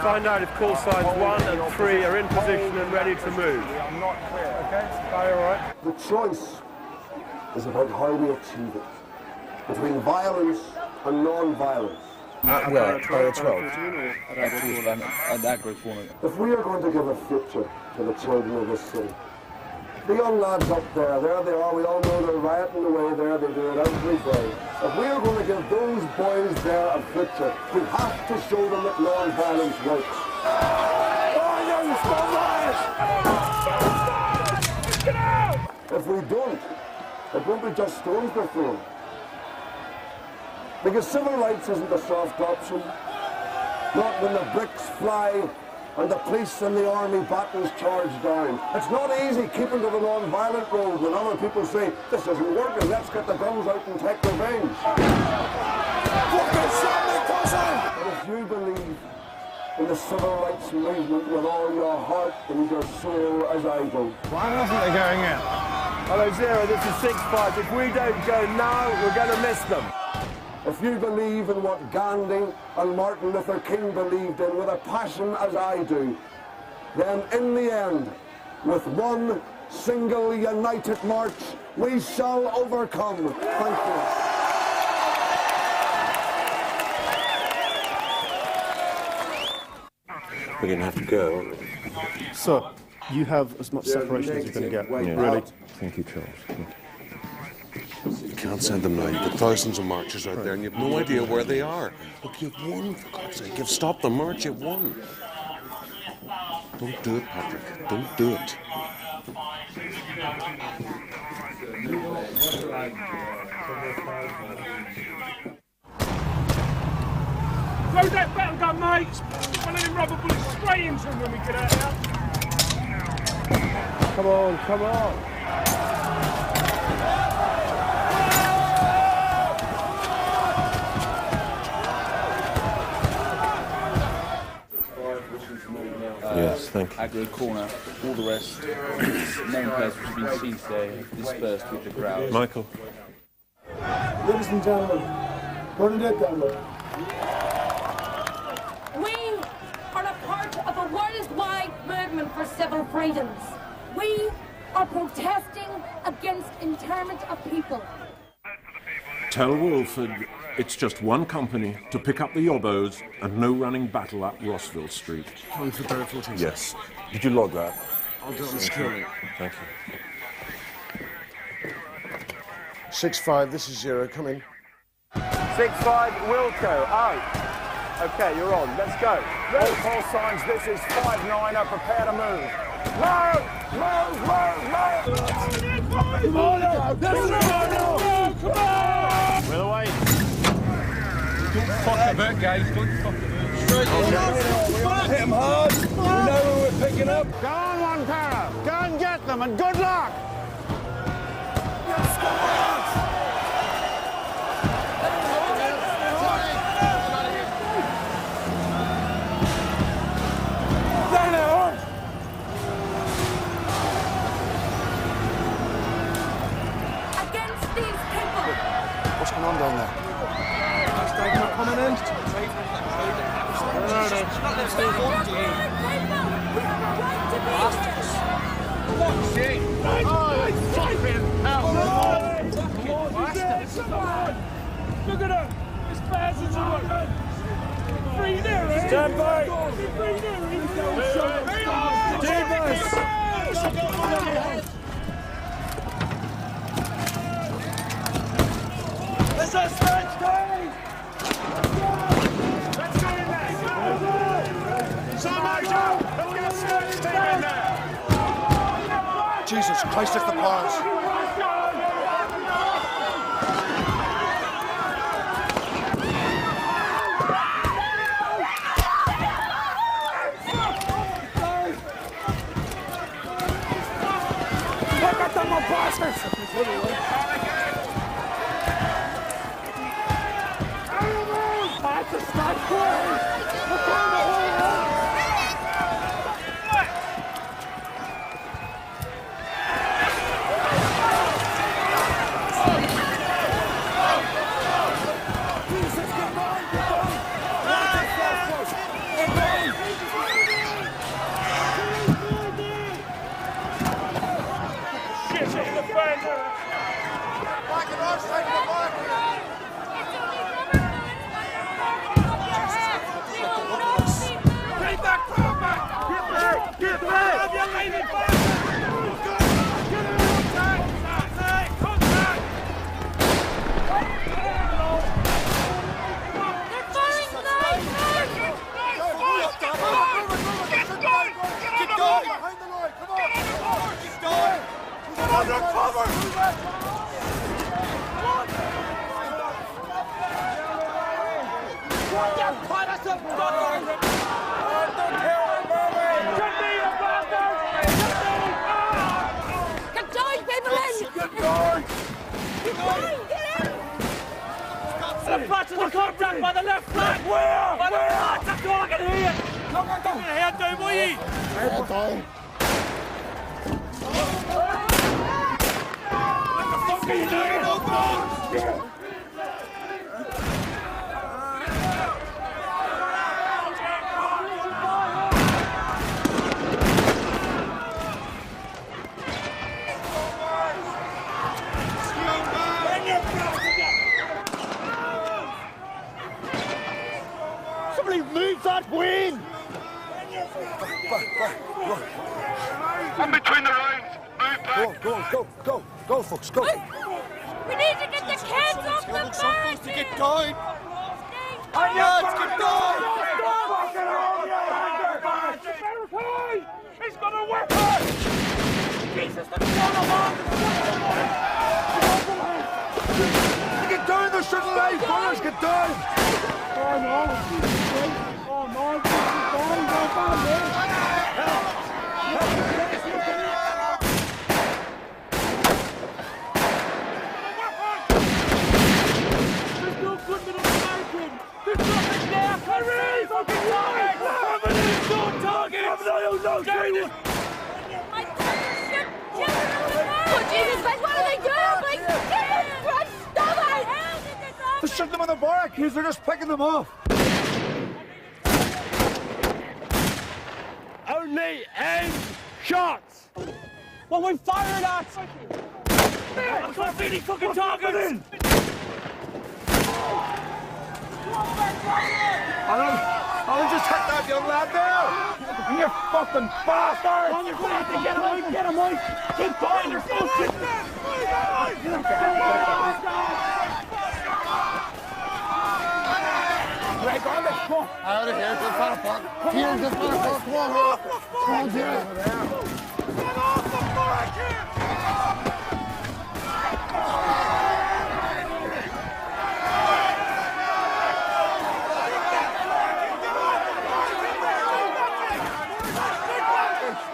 Find out if call signs 1 and 3 are in position and ready to move. I'm not clear, okay? Barry, all right? The choice is about how we achieve it. Between violence and non-violence. At where? Barrier 12? At that group forming. If we are going to give a future to the children of this city, the young lads up there they are, we all know they're rioting away there, they do it every day. If we are going to give those boys there a future, we have to show them that non-violence works. If we don't, it won't be just stones they're throwing. Because civil rights isn't a soft option. Not when the bricks fly and the police and the army battens charge down. It's not easy keeping to the non-violent road when other people say, this isn't working, let's get the guns out and take revenge. But if you believe in the civil rights movement with all your heart and your soul as I do. Why isn't they going in? Hello, 0, this is 6-5. If we don't go now, we're going to miss them. If you believe in what Gandhi and Martin Luther King believed in with a passion as I do, then in the end, with one single united march, we shall overcome. Thank you. We're going to have to go, aren't we? Sir, you have as much separation as you're going to get. Yeah. Really. Thank you, Charles. You can't send them now. You've got thousands of marchers out there and you've no idea where they are. Look, you've won, for God's sake. You've stopped the march, you've won. Don't do it, Patrick. Don't do it. Load that battle gun, mate! We'll let him rubber bullets straight into him when we get out here. Come on, come on. Yes, thank you. Aggro corner, all the rest, known players which have been seen today, dispersed with the crowd. Michael. Ladies and gentlemen, Bernadette Devlin. We are a part of a worldwide movement for civil freedoms. We are protesting against internment of people. Tell Wolford it's just one company to pick up the yobbos and no running battle at Rossville Street. Time for Derry 14. Yes. Did you log that? I'll do it on security. Thank you. 6-5, this is 0, come in. 6-5, Wilco, out. Okay, you're on. Let's go. All call signs, this is 5-9, prepare to move. Move! Move! Move! Move! Come on! Come on! We're away. Don't fuck about, guys. Don't fuck about. Straight in. Hit him hard. We know who we're picking up. Go on, one para. Go and get them, and good luck. Yes, come on! What's going on down there? Not coming in. Look at her! It's fast as you want! 3 there, eh? Stand by! 3 there! Davis! Let's go, stretch, guys! Let's go in there! Somebody out! Let's get a stretch team in there! Jesus Christ, it's the players. Look at them, bastards! That's a stop play! Look on the hole! Jesus, get going! Get going! Shit, the defender! Back in our side of the mark! Get back! Patch of the contact by the left flank! Where? By the flank! That's all I can hear! Come on, come here, do we? Head down. What the fuck are you doing? Move that wing! I'm between the lines. Move back. Go, folks, go. We need to get the kids off the barracks to get going. Lads, get going! He's got a weapon! Jesus, the Get down, they're shooting alive, fellas, get down! Oh no! Oh no! There's no good with American! There's nothing there! Hurry! Fucking target! There's no target! Oh, Jesus, like, what are they doing? Like, Christ, stop it! They're shooting them in the barracks, they're just picking them off. Only aim shots! What we fired at! I can't see any fucking targets! I'll just hit that young lad there! You fucking bastard! On your feet, get him, Mike! Keep going, you're so shit! Right, go on, let's go! Out of here, just for a fuck! Here, just for a fuck! Come on, come on, Jerry! Get off the fuck here!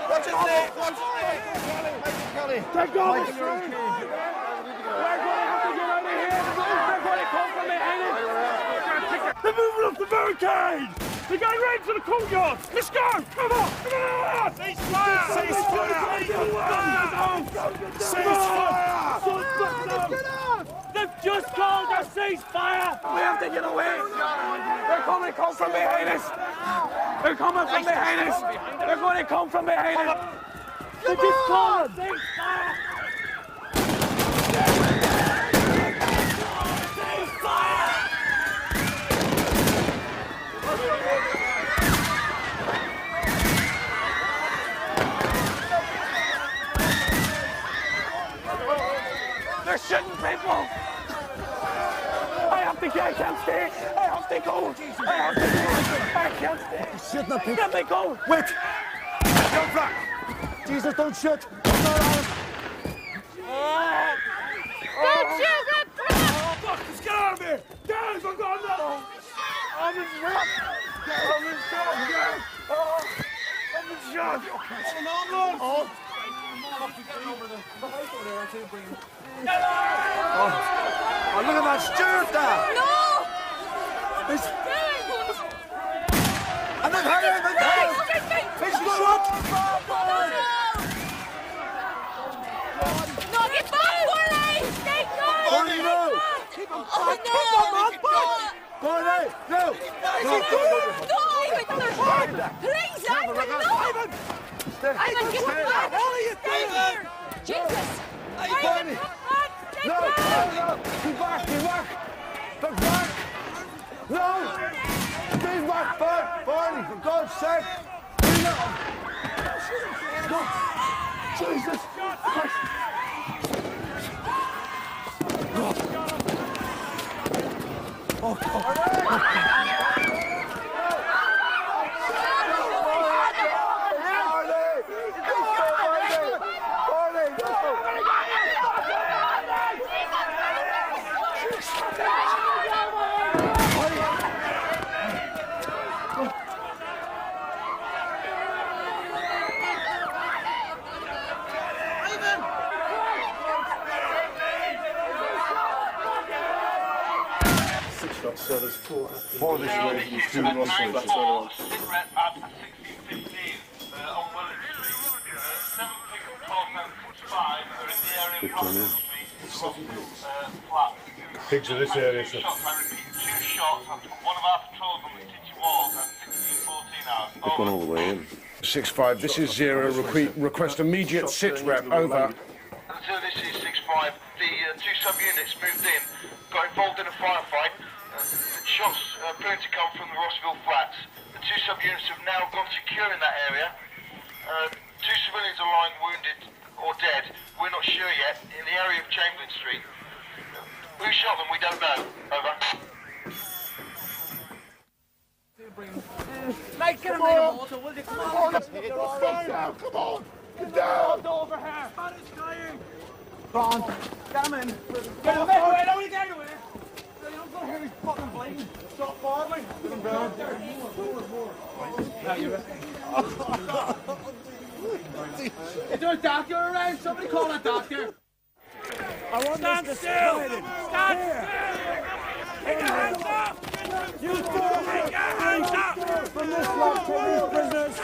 What's his name? Take off the street! We're going to have to get out of here! They're going to come from behind us! They're moving up the barricade! They're going right to the courtyard! Let's go! Come on! Ceasefire! They've just called a ceasefire! We have to get away! They're going to come from behind us! They're coming from behind us! They're going to come from behind us! They just called a ceasefire! They're shooting people! I can't stay! I have to go! I can't stay! Shit, no people! Let me go! Wait! Don't fly! Jesus, don't shoot! Don't shoot! Fuck, let's get out of here! Guys, I'm going now! I'm in shot! I'm in shot! Oh, look at that Stuart there! No! And they've had him! He's shot! No, get back, Barney! Stay going! Barney, no! Keep him Oh, Barney, no! Please, Ivan, no! Ivan, get back! Stay here! Jesus! Barney! No! Get back! Look back! No! Stay back! Barney, for God's sake! No! Jesus! Oh, So there's four this way, there's two Ross flats further on. Big one, yeah. Pigs in this area, sir. They've gone all the way in. 6-5, this is 0. Request immediate sit rep, over. So this is 6-5. The two sub-units moved in, got involved in a firefight. Shots appearing to come from the Rossville flats. The two sub-units have now gone secure in that area. Two civilians are lying wounded or dead. We're not sure yet, in the area of Chamberlain Street. Who shot them? We don't know. Over. Mate, get him in the water, will you? Come on! Come on! Get down! Over here! Spanish dying! Go on, get him in. Get him in! Wait, don't get away! I'm not here, he's fucking bleeding. Stop forward. Get him down. Now you're Is there a doctor around? Somebody call a doctor. Stand still! Stand still! Take your hands up! You take your hands up! From this lot, take these prisoners!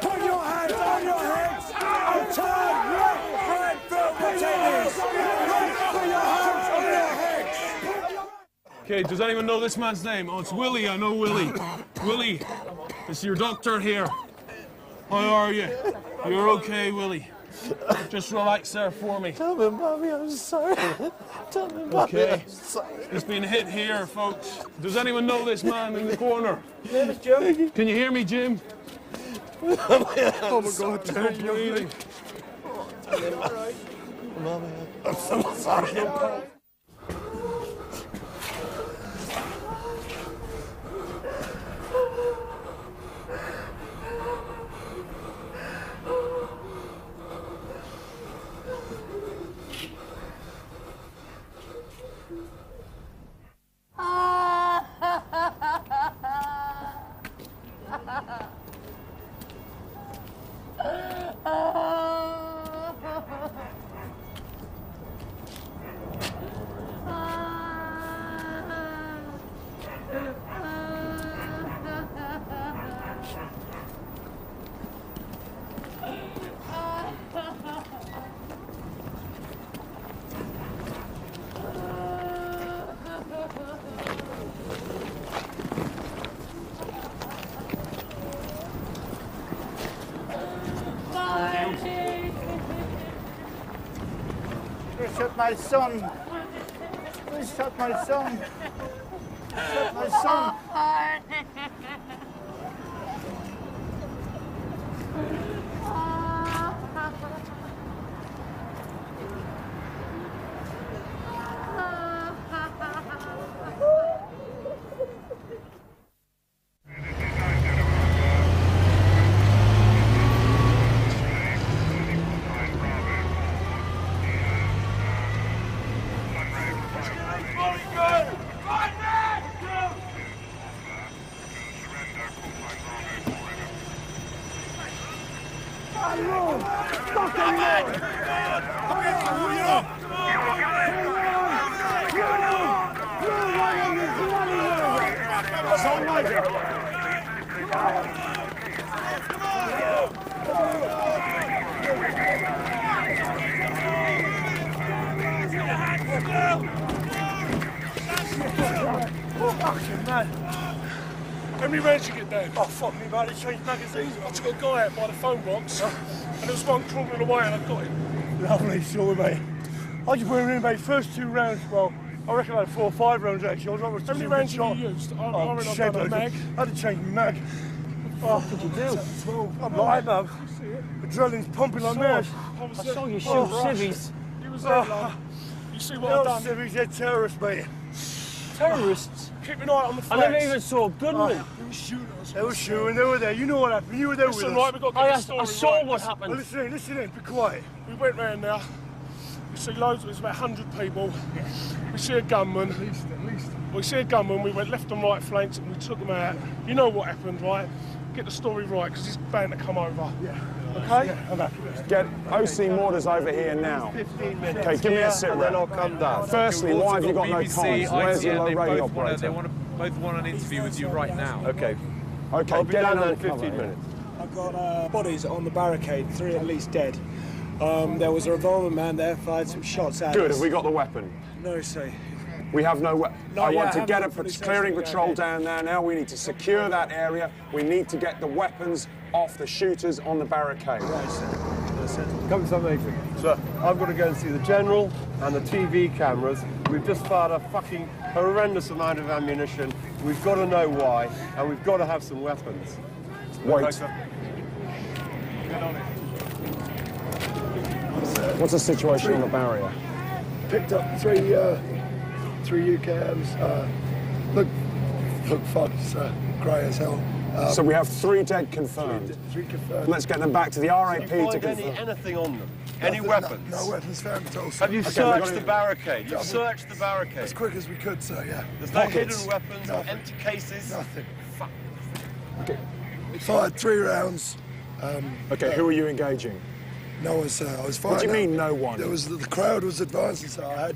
Put your hands on your heads! And turn right, filled potatoes! Put your hands on your heads! Okay, does anyone know this man's name? Oh, it's Willie. I know Willie. Willie, it's your doctor here. How are you? You're okay, Willie. Just relax there for me. Tell me, Bobby, I'm sorry. Tell me, Bobby, Okay. I'm sorry. He's been hit here, folks. Does anyone know this man in the corner? Name is Jim. Can you hear me, Jim? Oh my God, Derry, you're bleeding. I'm so sorry. Shot my son. Please shot my son. Shot my son. How many rounds did you get down? Oh, fuck me, man. They changed magazines. I took a guy out by the phone box, and there was one crawling away, and I got him. Lovely story, mate. I just went in, mate. First 2 rounds, well, I reckon I had 4 or 5 rounds, actually. How many rounds have you used? I reckon I mag. I had to change my mag. What did you do? I'm lying, man. Adrenaline's pumping like mad. I saw you shoot civvies. You was there, like, you see what I've done? Civvies, they're terrorists, mate. Terrorists? Keep an eye on the flags. I never even saw Goodman. They were shooting us. They were shooting, they were there. You know what happened. You were there with us. Right, we've got to get the story I saw right. what happened. Well, listen in, be quiet. We went round there. We see loads, there's about 100 people. We see a gunman. At least. We see a gunman, we went left and right flanks and we took them out. You know what happened, right? Get the story right, because he's bound to come over. Yeah. Okay? Yeah, I'm happy. Get OC Mortars over here now. 15 minutes. Okay, give me a sit and then I'll come down. Firstly, why have you got no comms? Where's your low radio operator? They both want an interview with you right now. Okay. Okay, I'll be get down in there on in 15 minutes. I've got bodies on the barricade, 3 at least dead. There was a revolver man there, fired some shots at us. Good, have we got the weapon? No, sir. We have no weapon. I want to get a fully clearing safe. patrol down there now. We need to secure that area. We need to get the weapons off the shooters on the barricade. Right, sir. Come to meeting. Sir, I've got to go and see the General and the TV cameras. We've just fired a fucking horrendous amount of ammunition. We've got to know why, and we've got to have some weapons. Wait. What's the situation on the barrier? Picked up three UKMs. Look fudge, grey as hell. So we have 3 dead confirmed. Three confirmed. Let's get them back to the RAP Did you to find confirm. anything on them? Any weapons? No weapons found at all, sir. Have you searched the barricade? You've searched the barricade? As quick as we could, sir, yeah. There's no Pockets. hidden weapons, Nothing. empty cases? Nothing. Fuck. Okay. We fired 3 rounds. Okay, who are you engaging? No one, sir. I was firing. What do you mean, out. no one? There was the crowd was advancing, so I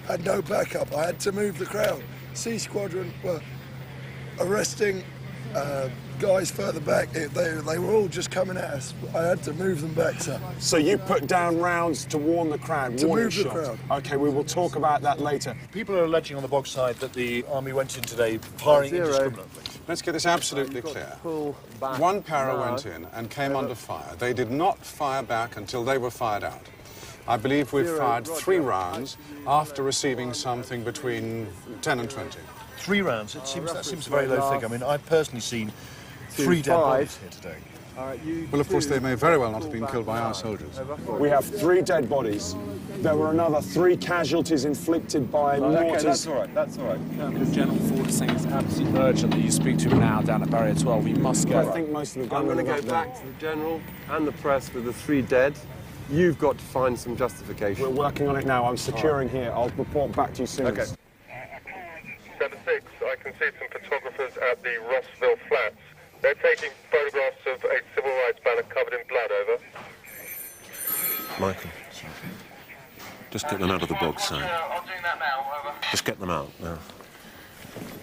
had no backup. I had to move the crowd. C Squadron were arresting guys further back. They were all just coming at us. I had to move them back, sir. So you put down rounds to warn the crowd, To warning move the shots. crowd. Okay, we will talk about that later. People are alleging on the bog side that the army went in today firing indiscriminately. Let's get this absolutely clear. One para went in and came under fire. They did not fire back until they were fired out. I believe we've fired 3 rounds after receiving something between 10 and 20. 3 rounds, that seems a very low figure. I mean, I've personally seen 3 dead bodies here today. Well, of course, they may very well not have been killed by our soldiers. We have 3 dead bodies. There were another 3 casualties inflicted by mortars. Okay, that's all right, that's all right. General Ford is saying it's absolutely urgent that you speak to him now down at Barrier 12. You must go. I think most of them I'm going to go back to the General and the press with the 3 dead. You've got to find some justification. We're working on it now. I'm securing here. I'll report back to you soon. Okay. 7-6, I can see some photographers at the Rossville Flats. They're taking photographs of a civil rights banner covered in blood, over. Michael, just get them out of the bog, sir. I'm doing that now, over. Just get them out now.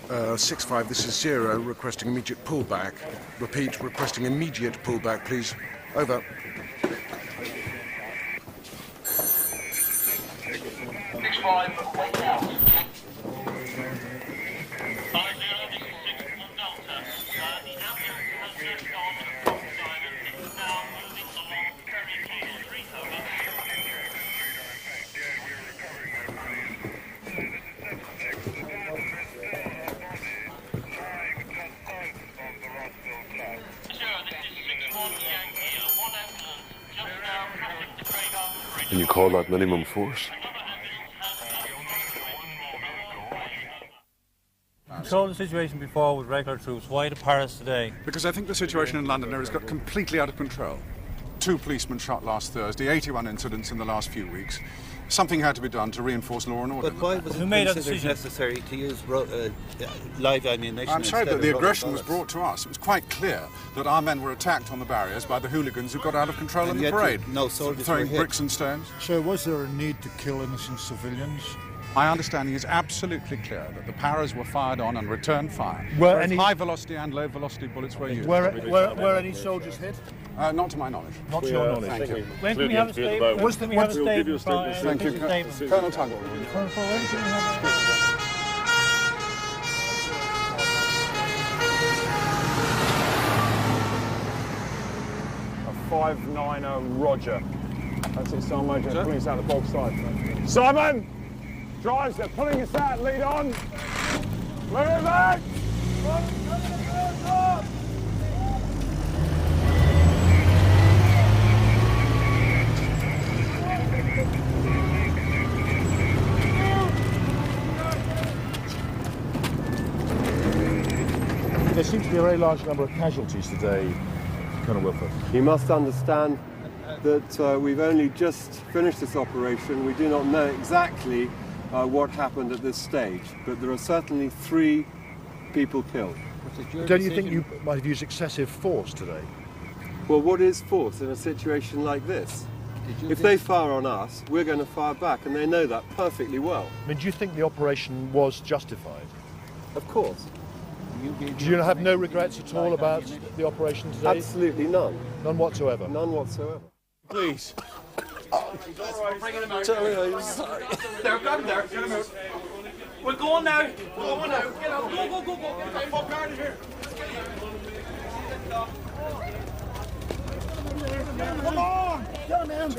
6-5, this is 0, requesting immediate pullback. Repeat, requesting immediate pullback, please. Over. 6-5, wait out. Can you call that minimum force? Control the situation before with regular troops. Why to Paris today? Because I think the situation in London has got completely out of control. 2 policemen shot last Thursday, 81 incidents in the last few weeks. Something had to be done to reinforce law and order. But why was it considered necessary to use live ammunition? I'm sorry that the aggression was brought to us. It was quite clear that our men were attacked on the barriers by the hooligans who got out of control in the parade. No soldiers throwing were hit. bricks and stones. So was there a need to kill innocent civilians? My understanding is absolutely clear that the Paras were fired on and returned fire. Were Both any high-velocity and low-velocity bullets were used. Were any soldiers hit? Not to my knowledge. Not to your knowledge. Thank you. When can we have a statement? Was the- what's- We'll give you a statement. Thank you. Colonel Tuggle. A 590 Roger. That's it, Sergeant Major. Pulling us out the bog side. Simon! Drives, they're pulling us out. Lead on. Move back! There seems to be a very large number of casualties today, Colonel Wilford. You must understand that we've only just finished this operation. We do not know exactly what happened at this stage, but there are certainly 3 people killed. Don't you think you might have used excessive force today? Well, what is force in a situation like this? If they fire on us, we're going to fire back, and they know that perfectly well. I mean, do you think the operation was justified? Of course. Do you have no regrets at all about the operation today? Absolutely none. None whatsoever? None whatsoever. Please. Charlie, I'm sorry. There, got him there. Get him out. We're going now. We're going now. Get out. Go, go, go, go. Get that fuck out of here. Come on. Get him in.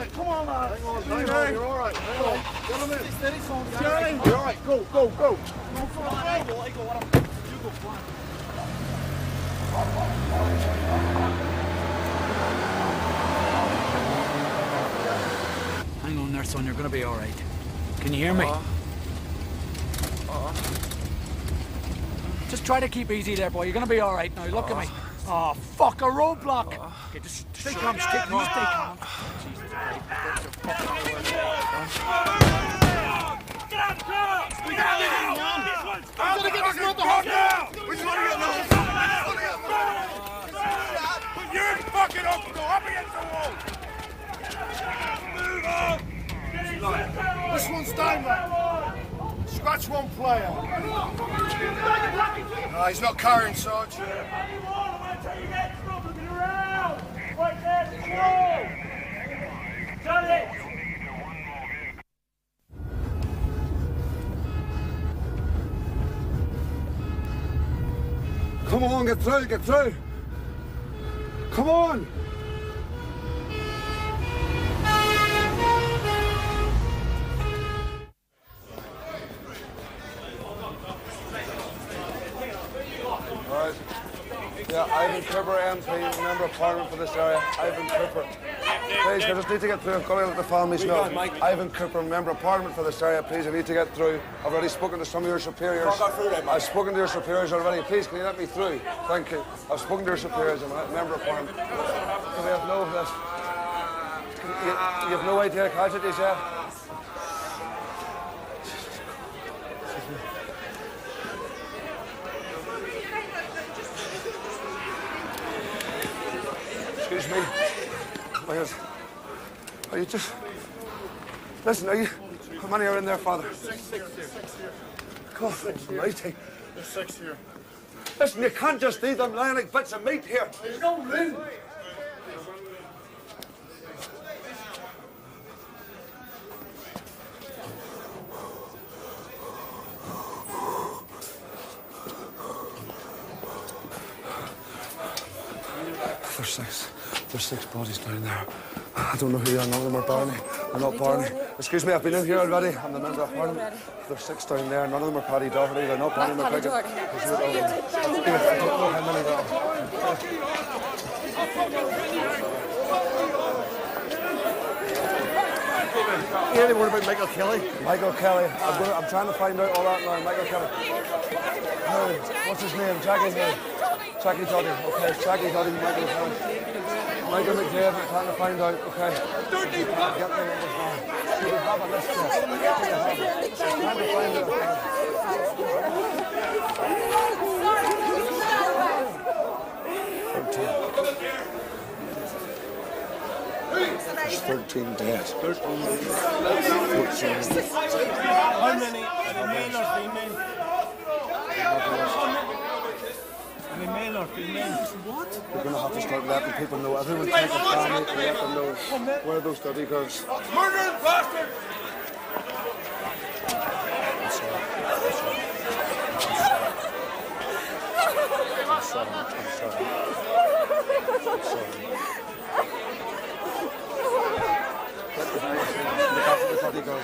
Come on, man. Hang on, hang on. You're all right. Hang on. Get him in. Steady, son. Charlie. You're all right. Go, go, go. I go. You go. Fly. Hang on there, son, you're gonna be all right. Can you hear me? Just try to keep easy there, boy. You're gonna be all right now. Look at me. Oh, fuck, a roadblock. Okay, just stay calm, stay calm. Jesus You're fucking up. Go up against the wall. Move on. This one's down, man. Scratch one player. No, he's not carrying, Sarge. Come on, get through, get through. Come on. Yeah, Ivan Cooper, MP, Member of Parliament for this area. Ivan Cooper. Please, I just need to get through. I'm going to let the families know. Ivan Cooper, Member of Parliament for this area. Please, I need to get through. I've already spoken to some of your superiors. I've spoken to your superiors already. Please, can you let me through? Thank you. I've spoken to your superiors. I'm a Member of Parliament. So we have no of this. You have no idea casualties yet? Excuse me. Are you just... Listen, are you... How many are in there, Father? Six here. God almighty. There's 6 here. Listen, you can't just leave them lying like bits of meat here. There's no room. There's 6 bodies down there. I don't know who they are. None of them are Barney. They're not Barney. Excuse me, I've been in here already. I'm the Member of Parliament. There's 6 down there. None of them are Paddy Doherty. They're not Barney McGregor. I don't know how many there are. You hear any word about Michael Kelly? Michael Kelly. I'm trying to find out all that now. Michael Kelly. No, what's his name? Jackie Hill. Jackie Duddy. Okay, Jackie Duddy, Michael Kelly. Michael McDavid, I'm trying to find out. Okay. Get the numbers now. Do we have a list here? I'm trying to find out. There's 13 dead. 14. How many? Male or female? Any male or female? What? We're going to have to start letting people know. Everyone take a family to let them know where those study girls. Murdering bastard! I'm sorry.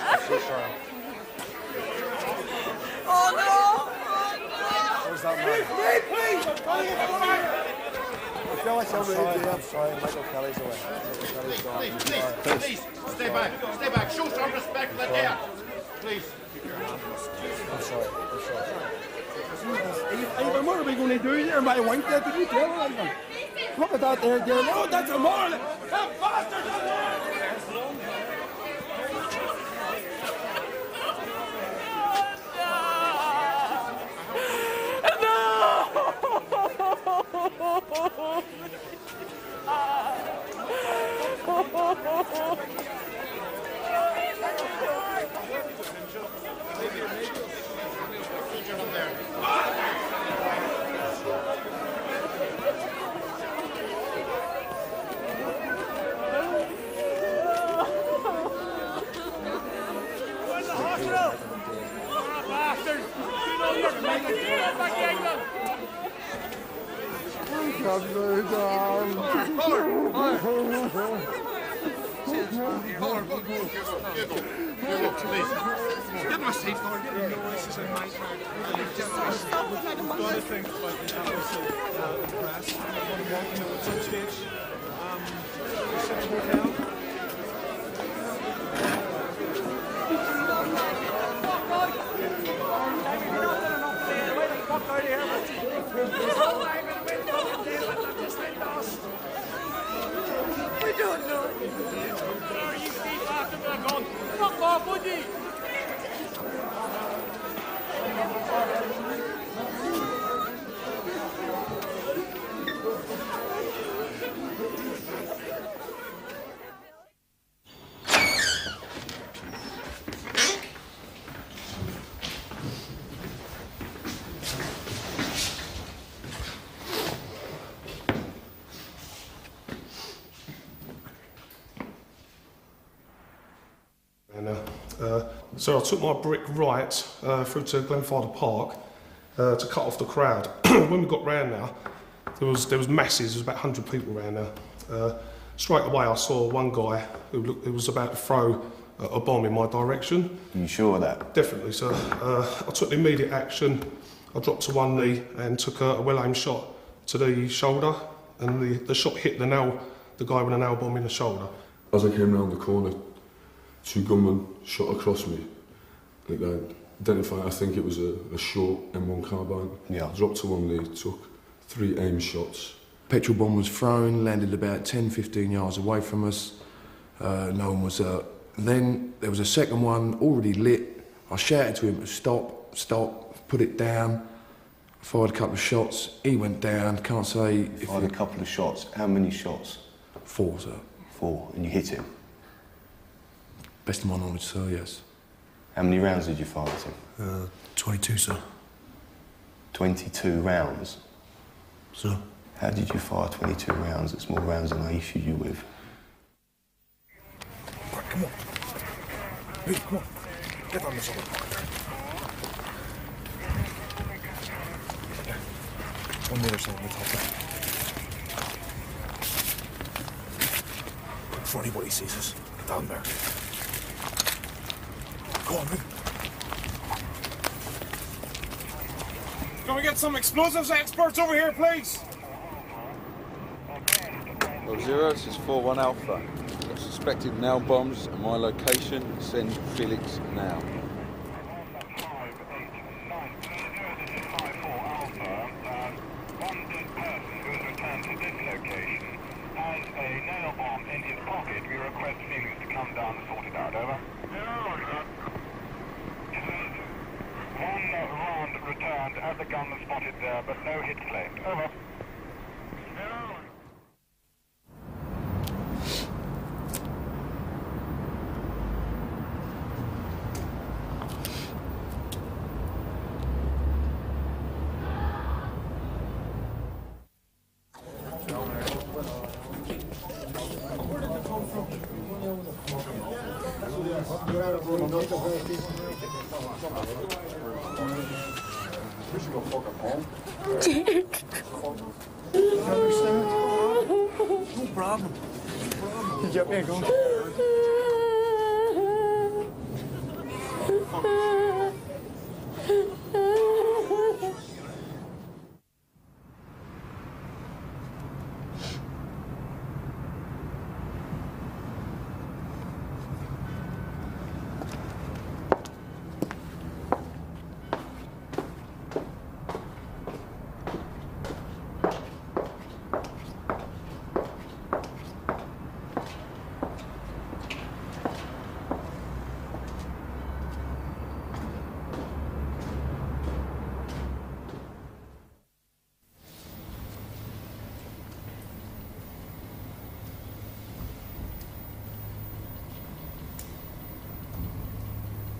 I'm so sorry. Oh no! Where's that man? Please! I feel like I'm sorry. Michael Kelly's away. Michael Kelly's gone. Please, stay back. Stay back. Show some respect for the dead. Please. I'm sorry. What are we going to do here? My wife there, did you tell her anything? Look at that there, dear. No, that's a moral. That bastard! Get my seat for it. This is a nightmare. We've got to think about the atmosphere in the press. At some stage, the City Hotel. We don't know. You keep after the gun. Fuck off, would you? So I took my brick right through to Glenfather Park to cut off the crowd. When we got round now, there was masses. There was about 100 people round now. Straight away, I saw one guy who was about to throw a bomb in my direction. Are you sure of that? Definitely. So I took immediate action. I dropped to one knee and took a well-aimed shot to the shoulder, and the shot hit the nail, the guy with a nail bomb in the shoulder. As I came round the corner, 2 gunmen shot across me. I identified, I think it was a short M1 carbine. Yeah. Dropped to one knee, took 3 aim shots. Petrol bomb was thrown, landed about 10-15 yards away from us. No one was hurt. Then there was a second one, already lit. I shouted to him to stop, stop, put it down. Fired a couple of shots. He went down. Can't say. Fired a couple of shots. How many shots? 4, sir. 4, and you hit him? Best of my knowledge, sir, yes. How many rounds did you fire at him? 22, sir. 22 rounds? Sir. How did you fire 22 rounds? It's more rounds than I issued you with. Right, come on. Pete, come on. Get on the side. On the other side of the top. Before anybody sees us, get down there. Go on, move. Can we get some explosives experts over here, please? 0, this is 4-1 Alpha. Got suspected nail bombs at my location. Send Felix now. No problem. Get me going.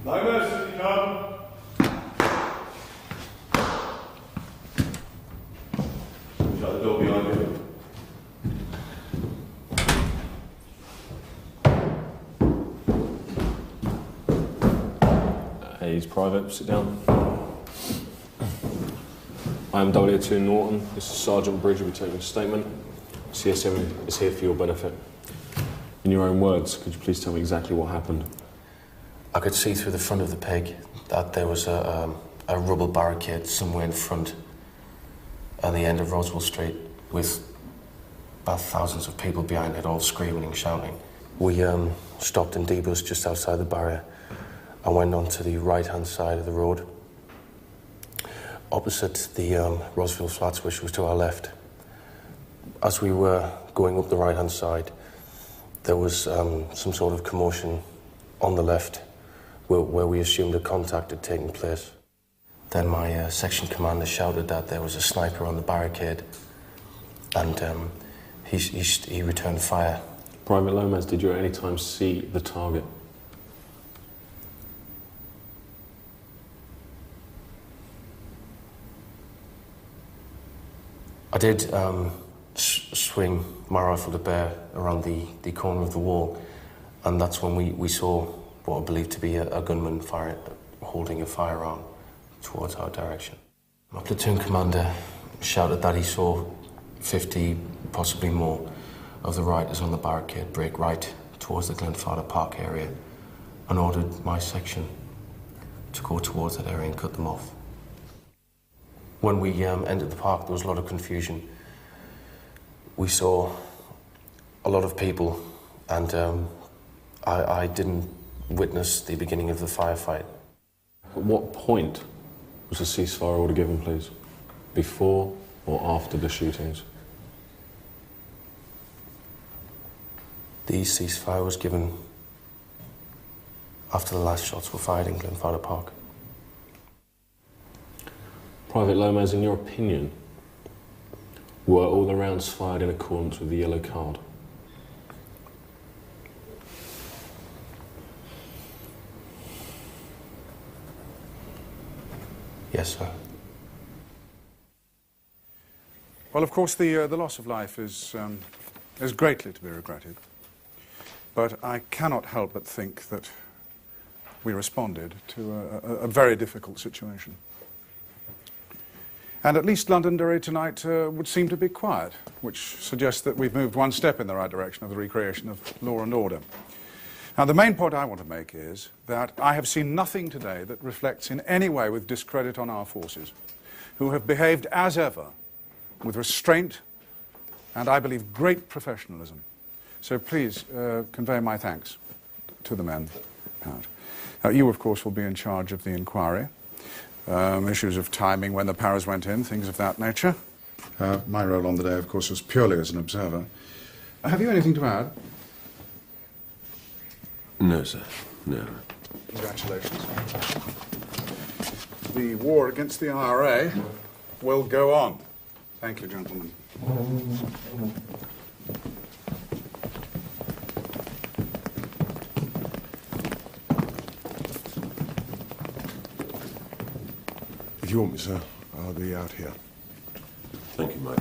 No mercy, come. Shut the door behind you. He's private, sit down. I am W2 Norton. This is Sergeant Bridge. Will be taking a statement. CSM is here for your benefit. In your own words, could you please tell me exactly what happened? I could see through the front of the pig that there was a rubble barricade somewhere in front at the end of Roswell Street with about thousands of people behind it, all screaming and shouting. We stopped and debussed just outside the barrier and went on to the right-hand side of the road, opposite the Roswell Flats, which was to our left. As we were going up the right-hand side, there was some sort of commotion on the left, where we assumed a contact had taken place. Then my section commander shouted that there was a sniper on the barricade, and he returned fire. Private Lomas, did you at any time see the target? I did swing my rifle to bear around the corner of the wall, and that's when we saw what I believed to be a gunman holding a firearm towards our direction. My platoon commander shouted that he saw 50, possibly more, of the riders on the barricade break right towards the Glenfather Park area and ordered my section to go towards that area and cut them off. When we entered the park, there was a lot of confusion. We saw a lot of people, and I didn't witness the beginning of the firefight. At what point was the ceasefire order given, please? Before or after the shootings? The ceasefire was given after the last shots were fired in Glenfarne Park. Private Lomas, in your opinion, were all the rounds fired in accordance with the yellow card? Yes, sir. Well, of course, the loss of life is greatly to be regretted. But I cannot help but think that we responded to a very difficult situation. And at least Londonderry tonight would seem to be quiet, which suggests that we've moved one step in the right direction of the recreation of law and order. Now, the main point I want to make is that I have seen nothing today that reflects in any way with discredit on our forces, who have behaved as ever with restraint and, I believe, great professionalism. So please convey my thanks to the men out. Now, you, of course, will be in charge of the inquiry. Issues of timing, when the Paras went in, things of that nature. My role on the day, of course, was purely as an observer. Have you anything to add? No, sir. No. Congratulations. The war against the IRA will go on. Thank you, gentlemen. If you want me, sir, I'll be out here. Thank you, Mike.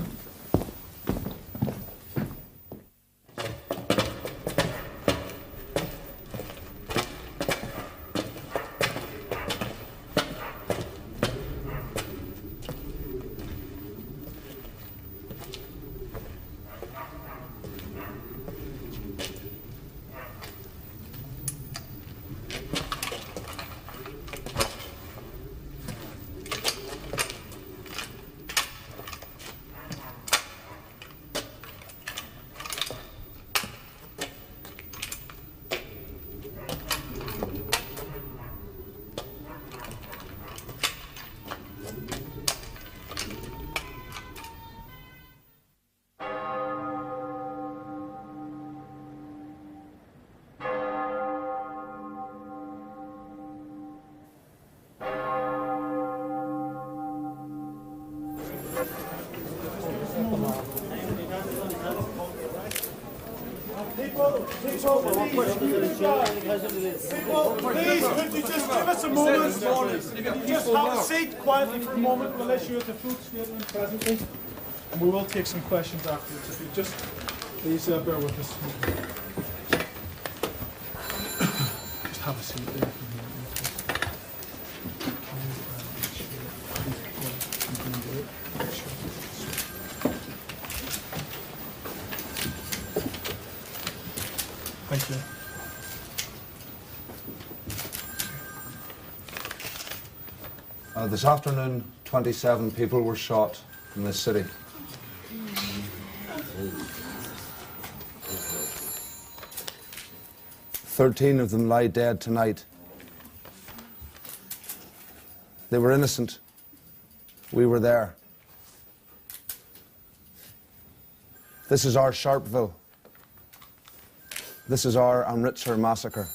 Please, could you just give us a moment? Just have a seat quietly for a moment. We'll issue the food statement presently, and we will take some questions afterwards. If you just please bear with us. Just have a seat there. Thank you. This afternoon, 27 people were shot in this city. "13 of them lie dead tonight. They were innocent. We were there. This is our Sharpeville. This is our Amritsar massacre.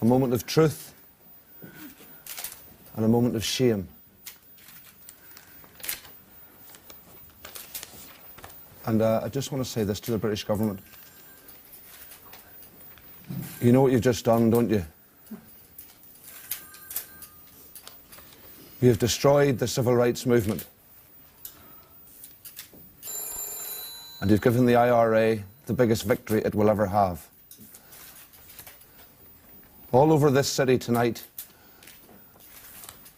A moment of truth and a moment of shame. And I just want to say this to the British government. You know what you've just done, don't you? You have destroyed the civil rights movement. And you've given the IRA the biggest victory it will ever have. All over this city tonight,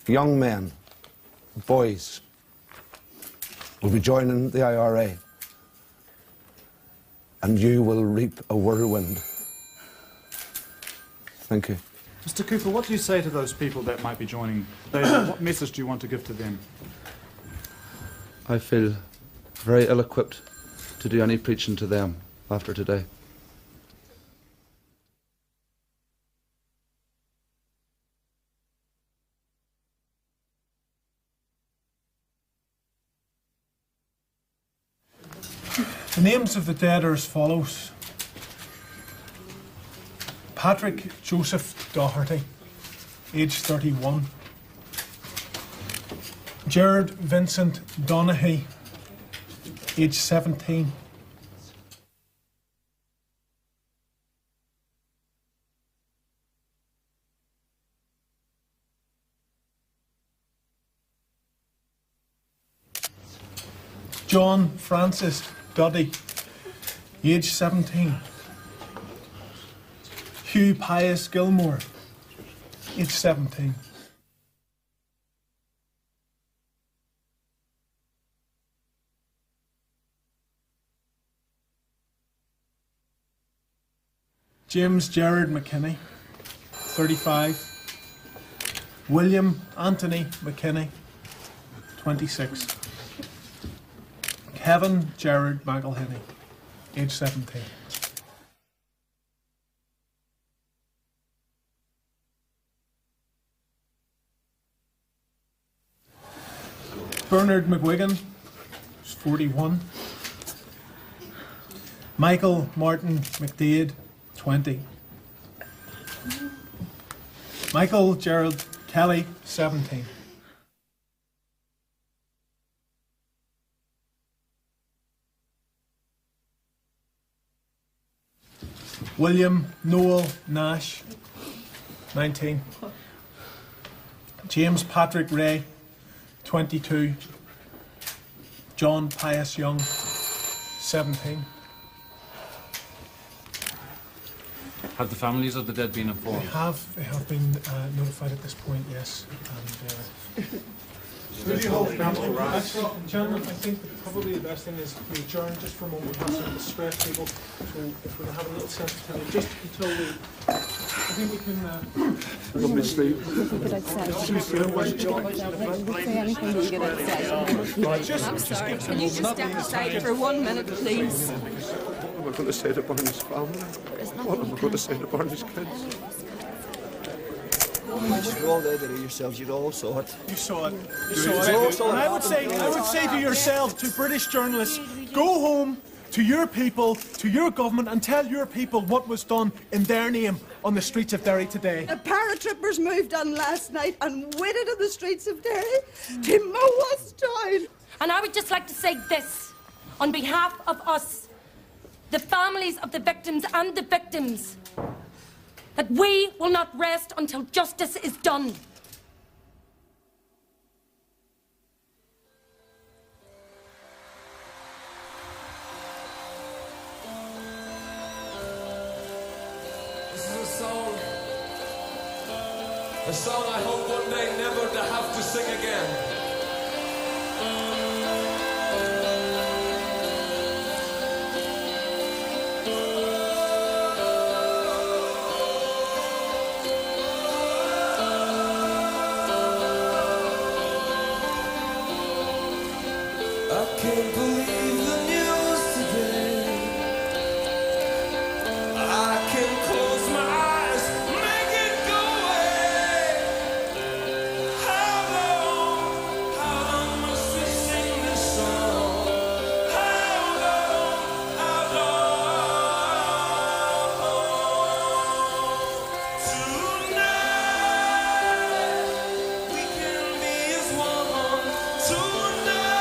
young men, boys, will be joining the IRA, and you will reap a whirlwind. Thank you. Mr. Cooper, what do you say to those people that might be joining? What message do you want to give to them? I feel very ill-equipped to do any preaching to them after today. The names of the dead are as follows. Patrick Joseph Doherty, age 31. Gerard Vincent Donaghy, age 17. John Francis Duddy, age 17. Hugh Pius Gilmore, age 17. James Gerard McKinney, 35. William Anthony McKinney, 26. Kevin Gerard McElhinney, age 17. Bernard McGuigan, 41. Michael Martin McDade, 20. Michael Gerald Kelly, 17. William Noel Nash, 19. James Patrick Ray, 22. John Pius Young, 17. Have the families of the dead been informed? They have been notified at this point, yes. And, really hope, gentlemen, I think that probably the best thing is we adjourn just for a moment. We have some stress people, so if we have a little sensitivity, just until we. I think we can. Let me sleep. Can you just step aside for 1 minute, please? What am I going to say to Barney's family? What am I going to say to Barney's kids? You just rolled out of yourselves, you all saw it. You saw it. You saw it. And I would say to yourself, to British journalists, go home to your people, to your government, and tell your people what was done in their name on the streets of Derry today. The paratroopers moved on last night and waited on the streets of Derry to mow us down. And I would just like to say this, on behalf of us, the families of the victims and the victims, that we will not rest until justice is done. This is a song I hope one day never to have to sing again. I can't believe the news today. I can close my eyes, make it go away. How long must we sing this song? How long? Tonight we can be as one. Tonight.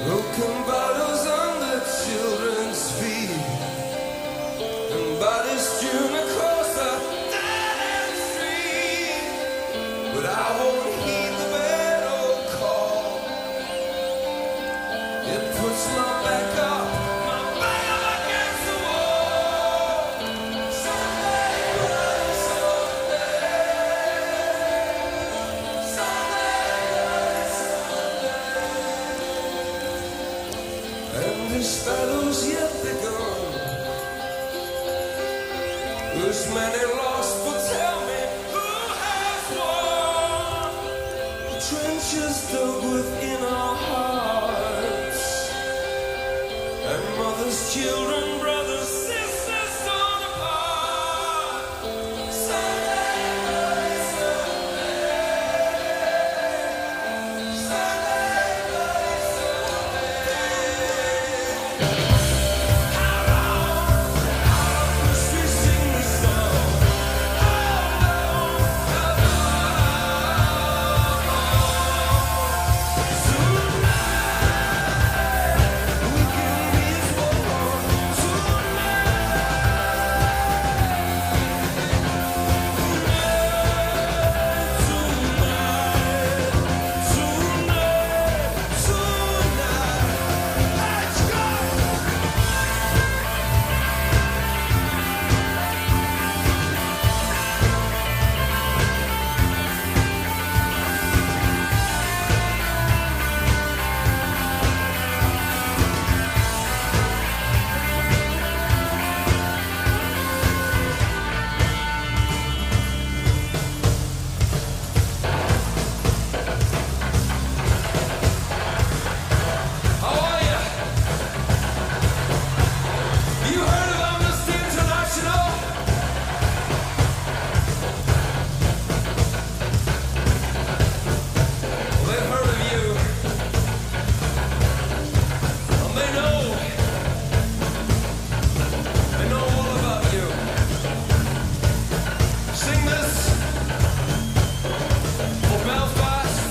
Broken bottles on the children's feet, and bodies strewn across the dying street. But I won't heed the bad old call. It puts my back up, my back up against the wall. Someday, bloody someday, and this battle's yet begun. There's many lost, but tell me who has won? is dug within our hearts, and mothers, children, brothers, sisters torn apart. Sunday, bloody Sunday, Sunday, bloody Sunday. How long must we sing this song?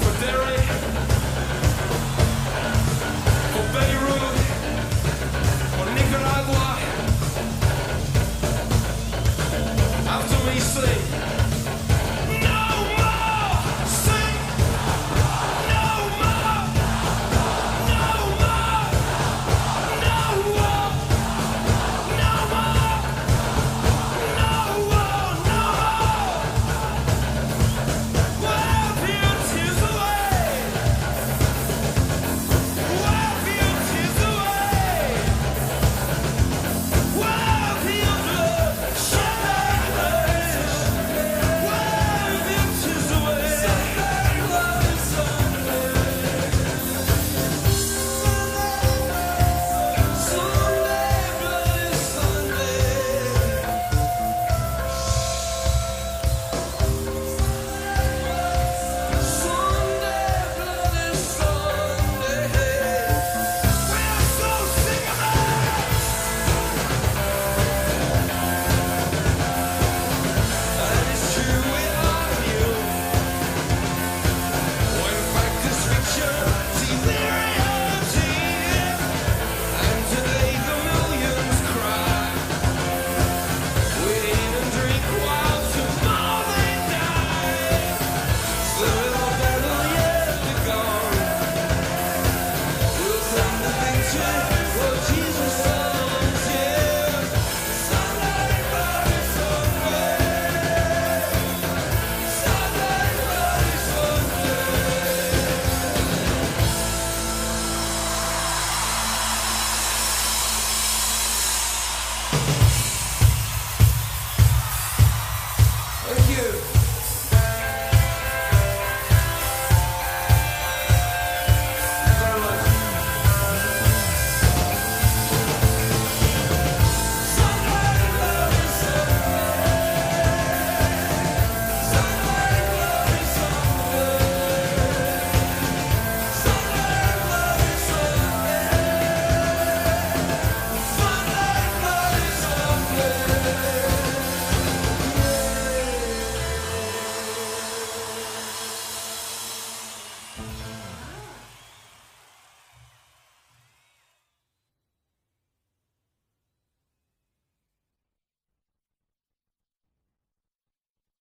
For Derry, for Beirut.